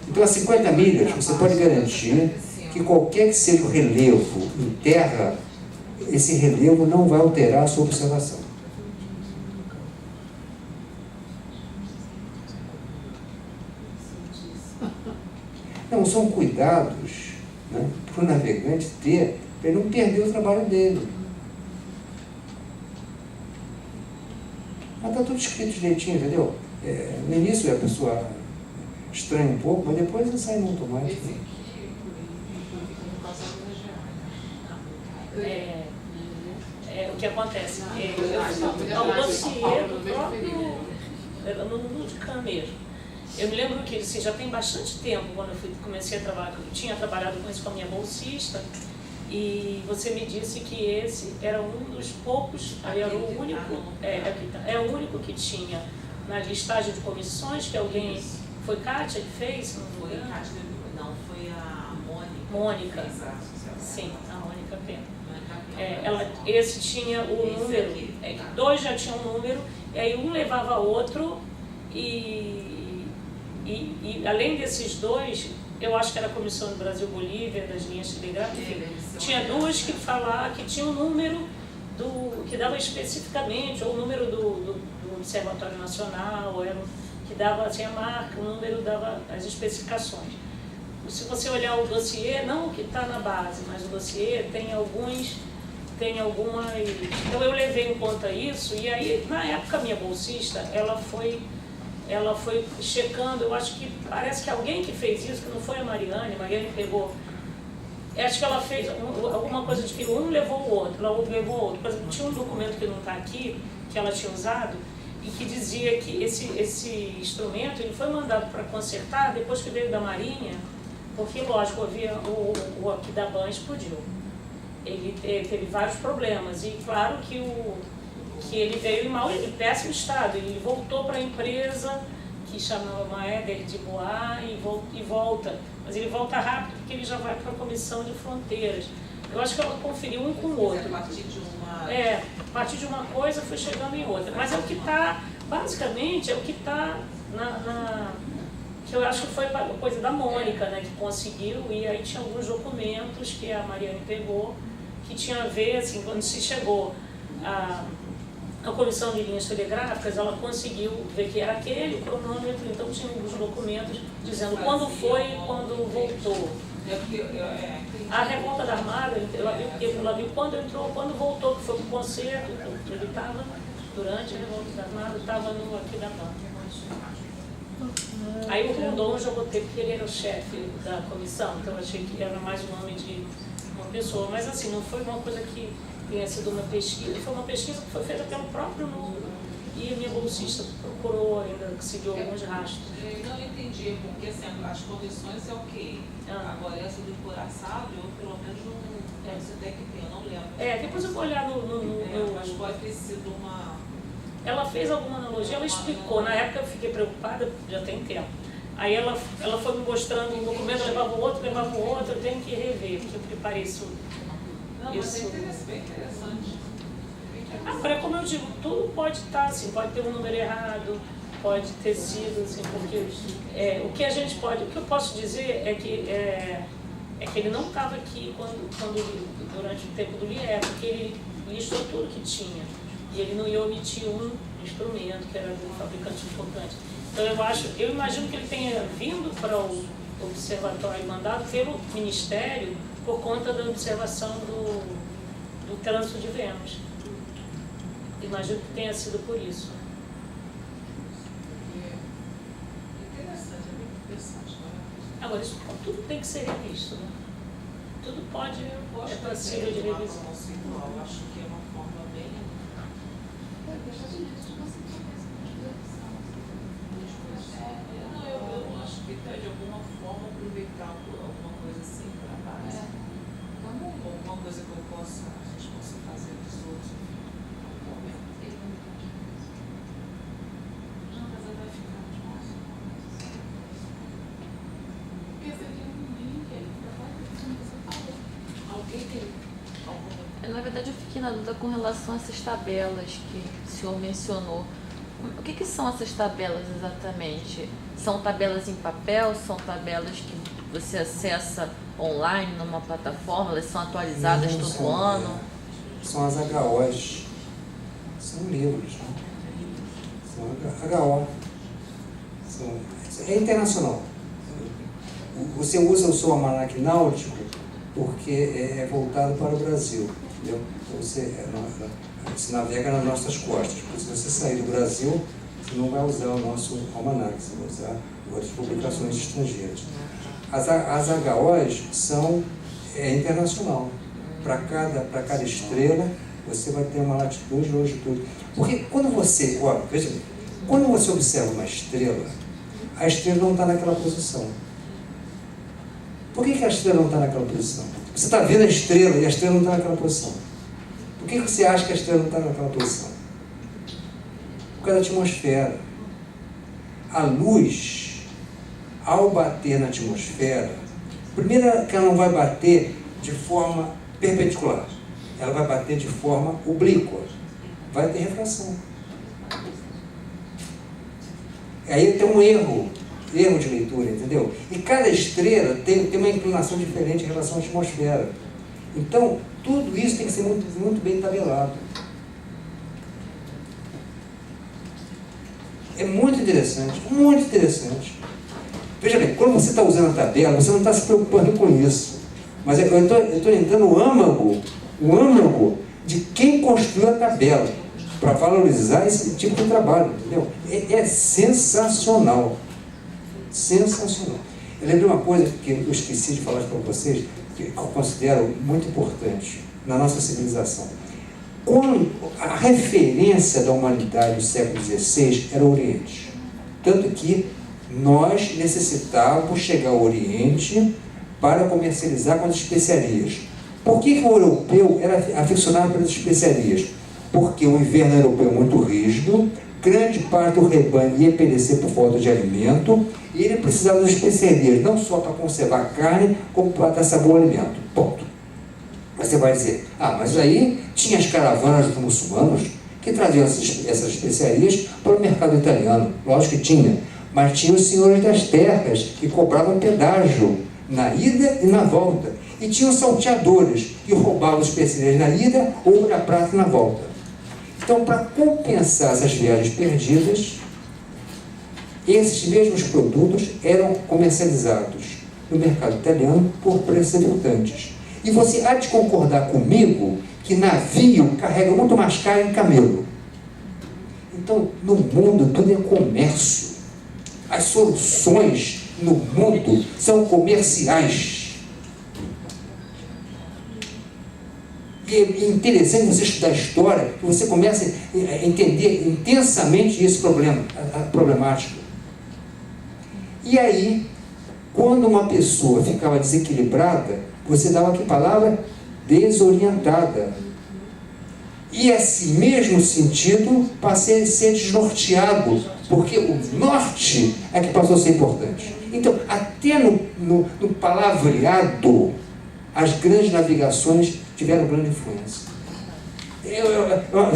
Speaker 2: Então, a 50 milhas, você pode garantir que qualquer que seja o relevo em terra, esse relevo não vai alterar a sua observação. Não, são cuidados, né, para o navegante ter, para ele não perder o trabalho dele. Mas está tudo escrito direitinho, entendeu? No início a pessoa estranha um pouco, mas depois sai no automático.
Speaker 4: O que acontece? O dossiê do próprio no de Cameiro. Eu me lembro que assim, já tem bastante tempo, quando eu comecei a trabalhar, eu tinha trabalhado com isso com a minha bolsista, e você me disse que esse era um dos poucos, era o único, o único que tinha na listagem de comissões, que alguém, foi Kátia que fez?
Speaker 6: Foi a Kátia, não, foi a Mônica.
Speaker 4: Mônica. Sim, a Mônica Pena. Esse tinha o número, dois já tinham um número, e aí um levava outro, e além desses dois, eu acho que era a Comissão do Brasil-Bolívia, das linhas telegráficas, tinha duas que falavam que tinha o número que dava especificamente, ou o número do Observatório Nacional, ou que dava assim, a marca, o número dava as especificações. Se você olhar o dossiê, não o que está na base, mas o dossiê tem algumas. Então eu levei em conta isso, e aí na época a minha bolsista, ela foi checando, eu acho que parece que alguém que fez isso, que não foi a Mariane pegou, acho que ela fez alguma coisa de que um levou o outro, ela levou o outro. Por exemplo, tinha um documento que não está aqui, que ela tinha usado, e que dizia que esse instrumento ele foi mandado para consertar depois que veio da Marinha, porque, lógico, havia o aqui da BAN explodiu. Ele teve vários problemas, e claro que ele veio em péssimo estado, ele voltou para a empresa que chamava Maeder de Bois e volta, mas ele volta rápido porque ele já vai para a Comissão de Fronteiras. Eu acho que ela conferiu um com o outro.
Speaker 6: A partir de uma...
Speaker 4: a partir de uma coisa foi chegando em outra, mas é o que está, basicamente, é o que está que eu acho que foi coisa da Mônica, né, que conseguiu, e aí tinha alguns documentos que a Mariane pegou, que tinha a ver, assim, quando se chegou a Comissão de Linhas Telegráficas, ela conseguiu ver que era aquele o cronômetro, então tinha alguns documentos dizendo quando foi e quando voltou. A revolta da Armada, ela viu quando entrou, quando voltou, que foi para o concerto, ele estava, durante a revolta da Armada, estava aqui da banca. Aí o Rondon eu já botei porque ele era o chefe da comissão, então eu achei que era mais o nome de uma pessoa, mas assim, não foi uma coisa que tenha sido uma pesquisa, foi uma pesquisa que foi feita pelo próprio núcleo, e a minha bolsista procurou ainda, seguiu alguns rastros.
Speaker 6: Eu não entendi, porque assim, as condições é ok, agora essa do encoraçado, eu pelo menos não sei até que tem, eu não lembro.
Speaker 4: Depois eu vou olhar
Speaker 6: mas pode ter sido uma...
Speaker 4: Ela fez alguma analogia, ela explicou, na época eu fiquei preocupada, já tem tempo. Aí ela foi me mostrando um documento, levava o outro, eu tenho que rever, porque eu preparei isso.
Speaker 6: Não, mas é bem interessante.
Speaker 4: Agora, como eu digo, tudo pode estar assim, pode ter um número errado, pode ter sido assim, porque o que eu posso dizer é que ele não estava aqui durante o tempo do LIE, porque ele listou tudo que tinha. E ele não ia omitir um instrumento que era do fabricante importante. Então eu imagino que ele tenha vindo para o observatório mandado pelo Ministério por conta da observação do trânsito de Vênus. Imagino que tenha sido por isso.
Speaker 6: Interessante, é muito interessante.
Speaker 4: Agora, isso tudo tem que ser revisto, né? Tudo pode,
Speaker 6: é
Speaker 4: passível de revisão.
Speaker 6: Conceitual, acho que é uma forma bem... Eu acho que de alguma forma aproveitar alguma coisa assim para a base. Alguma coisa que a gente possa fazer dos outros. Não, mas vai ficar demais. Alguém tem alguma...
Speaker 8: Na verdade, eu fiquei na dúvida com relação a essas tabelas que o senhor mencionou. O que são essas tabelas exatamente? São tabelas em papel? São tabelas que você acessa online numa plataforma? Elas são atualizadas todo ano?
Speaker 2: São as HOs. São livros. Né? São HO. É internacional. Você usa o seu almanaque náutico porque é voltado para o Brasil. Entendeu? Você navega nas nossas costas. Porque se você sair do Brasil, você não vai usar o nosso almanaque, você vai usar outras publicações estrangeiras. As HOs são internacional. Para cada estrela, você vai ter uma latitude e longitude. Porque quando você, veja, quando você observa uma estrela, a estrela não está naquela posição. Por que a estrela não está naquela posição? Você está vendo a estrela e a estrela não está naquela posição. Por que você acha que a estrela não está naquela posição? Por causa da atmosfera. A luz, ao bater na atmosfera, primeiro que ela não vai bater de forma perpendicular, ela vai bater de forma oblíqua, vai ter refração. Aí tem um erro de leitura, entendeu? E cada estrela tem uma inclinação diferente em relação à atmosfera. Então, tudo isso tem que ser muito, muito bem tabelado. É muito interessante, muito interessante. Veja bem, quando você está usando a tabela, você não está se preocupando com isso. Mas eu estou entrando no âmago de quem construiu a tabela, para valorizar esse tipo de trabalho, entendeu? É sensacional. Sensacional. Eu lembrei uma coisa que eu esqueci de falar para vocês, que eu considero muito importante na nossa civilização. Quando a referência da humanidade do século XVI era o Oriente. Tanto que nós necessitávamos chegar ao Oriente para comercializar com as especiarias. Por que o europeu era aficionado pelas especiarias? Porque o inverno europeu é muito rígido, grande parte do rebanho ia perecer por falta de alimento, e ele precisava das especiarias, não só para conservar a carne, como para dar sabor ao alimento. Ponto. Você vai dizer, mas aí tinha as caravanas dos muçulmanos que traziam essas especiarias para o mercado italiano. Lógico que tinha, mas tinha os senhores das terras que cobravam pedágio na ida e na volta. E tinha os salteadores que roubavam as especiarias na ida ou na prata e na volta. Então, para compensar essas viagens perdidas, esses mesmos produtos eram comercializados no mercado italiano por preços exorbitantes. E você há de concordar comigo que navio carrega muito mais carga que camelo. Então, no mundo, tudo é comércio. As soluções no mundo são comerciais. E é interessante você estudar a história, que você começa a entender intensamente esse problema, a problemática. E aí, quando uma pessoa ficava desequilibrada, você dava que palavra? Desorientada. E esse mesmo sentido passei a ser desnorteado, porque o norte é que passou a ser importante. Então, até no palavreado, as grandes navegações tiveram grande influência. Você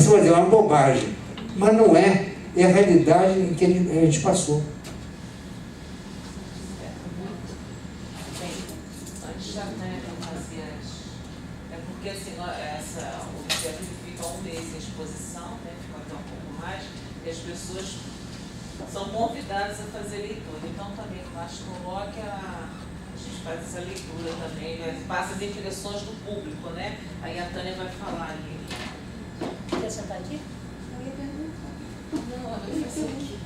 Speaker 2: vai dizer, é uma bobagem, mas não é. É a realidade em que a gente passou.
Speaker 1: Antes da Tânia fazer é porque assim, o objeto fica um mês em exposição, né, fica até um pouco mais, e as pessoas são convidadas a fazer leitura. Então também no Mastroloquia a gente faz essa leitura também, passa as impressões do público, né? Aí a Tânia vai falar ali.
Speaker 4: Quer sentar aqui?
Speaker 3: Eu ia perguntar.
Speaker 1: Não, eu vou fazer aqui.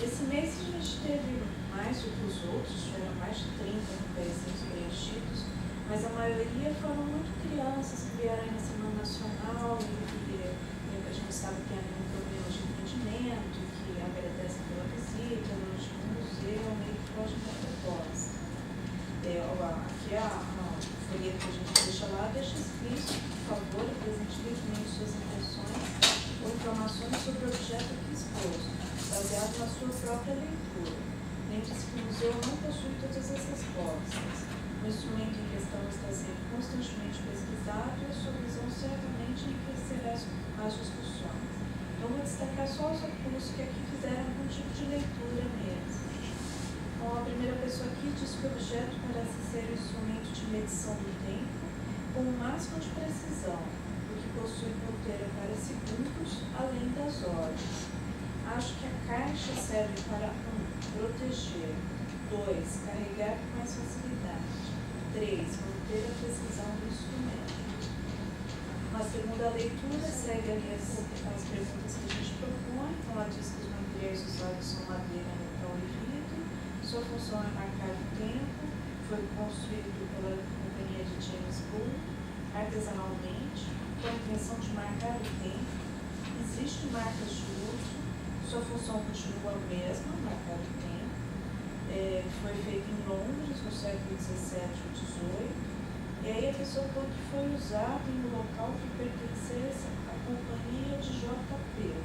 Speaker 9: Esse mês a gente teve mais do que os outros, tiveram mais de 30 pezinhos preenchidos, mas a maioria foram muito crianças que vieram aí na Semana Nacional e a gente sabe que tem algum problema de entendimento, que agradecem pela visita, elogio no museu, meio que foge da proposta. Aqui a folheto que a gente deixa lá, deixa escrito, por favor, apresente livremente suas impressões ou informações sobre o objeto aqui exposto, baseado na sua própria leitura. Lembre-se que o museu não possui todas as respostas. O instrumento em questão está sendo constantemente pesquisado e a sua visão certamente enriquecerá as discussões. Então, vou destacar só os alunos que aqui fizeram algum tipo de leitura mesmo. Então, a primeira pessoa aqui diz que o objeto parece ser um instrumento de medição do tempo com o máximo de precisão, porque possui ponteira para segundos, além das horas. Acho que a caixa serve para 1. Proteger. 2. Carregar com mais facilidade. 3. Manter a precisão do instrumento. Uma segunda leitura segue ali as perguntas que a gente propõe. Então, ela diz que os materiais usados são madeira, metal e vidro. Sua função é marcar o tempo. Foi construído pela companhia de James Bull artesanalmente, com a intenção de marcar o tempo. Existem marcas de uso. Sua função continua a mesma, marcar o tempo. Foi feito em Londres no século XVII ou XVIII. E aí a pessoa falou que foi usado em um local que pertencesse à companhia de JP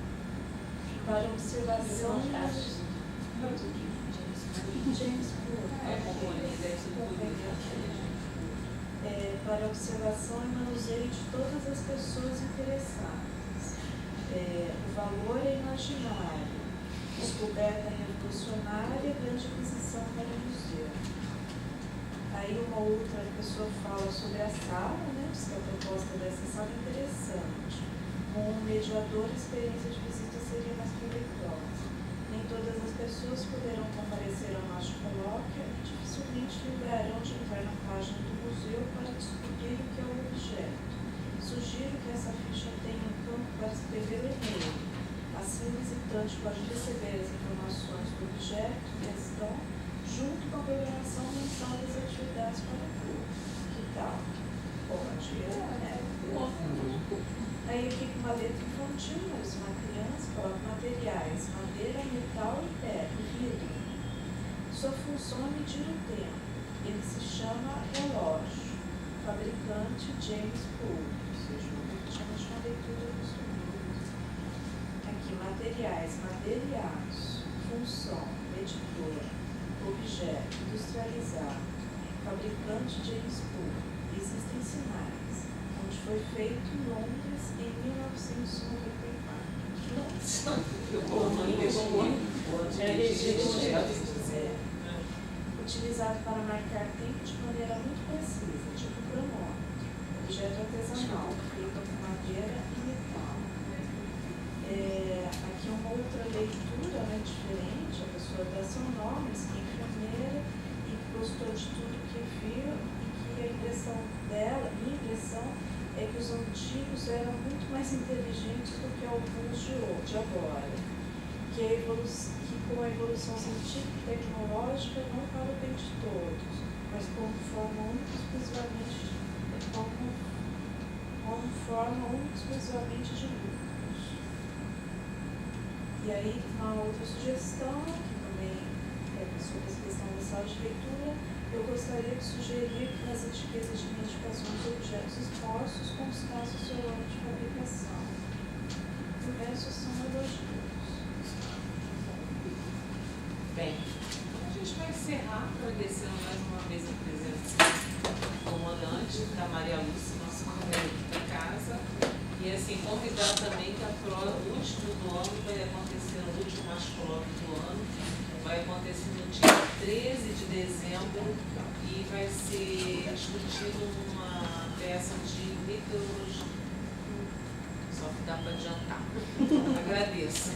Speaker 9: para observação para observação e manuseio de todas as pessoas interessadas. O valor é imaginário, descoberta revolucionária, grande aquisição para o museu. Aí uma outra pessoa fala sobre a sala, né? Diz que a proposta dessa sala é interessante. Com um mediador, a experiência de visita seria mais proveitosa. Nem todas as pessoas poderão comparecer ao nosso colóquio e dificilmente lembrarão de entrar na página do museu para descobrir o que é o objeto. Sugiro que essa ficha tenha um campo para escrever o e-mail. Assim, o visitante pode receber as informações do objeto em questão junto com a programação mensal das atividades para o público. Que tal? Pode, né? Aí aqui com uma letra infantil, mas uma criança coloca materiais, madeira, metal e pedra, vidro. Sua função é medir o tempo. Ele se chama relógio. Fabricante James Bull. Chama de uma leitura dos livros. Aqui, materiais, madeira e aço. Função, medidor. Objeto, industrializado. Fabricante James Bull. Existem sinais. Onde foi feito em Londres em 1994. Utilizado para marcar tempo de maneira muito precisa, tipo cronômetro. Objeto artesanal, feito com madeira e metal. Aqui uma outra leitura, né, diferente. A pessoa dá seu nome, que é enfermeira, e gostou de tudo que viu, e que a impressão dela, minha impressão, é que os antigos eram muito mais inteligentes do que alguns de agora. Que com a evolução científica e tecnológica, não para o bem de todos, mas como forma única exclusivamente de lucros. E aí, uma outra sugestão, que também é sobre essa questão da sala de leitura, eu gostaria de sugerir que nas etiquetas de identificação dos objetos expostos constasse o seu ano de fabricação. O resto são elogios.
Speaker 1: Bem, a gente gente vai encerrar agradecendo mais uma vez a presença comandante da Maria Lúcia, nossa colega da casa. E assim, convidar também que a prova, o último do ano, vai acontecer no último mascolóquio do ano, vai acontecer no dia 13 de dezembro e vai ser discutido uma peça de meteorologia. Só que dá para adiantar. Agradeço.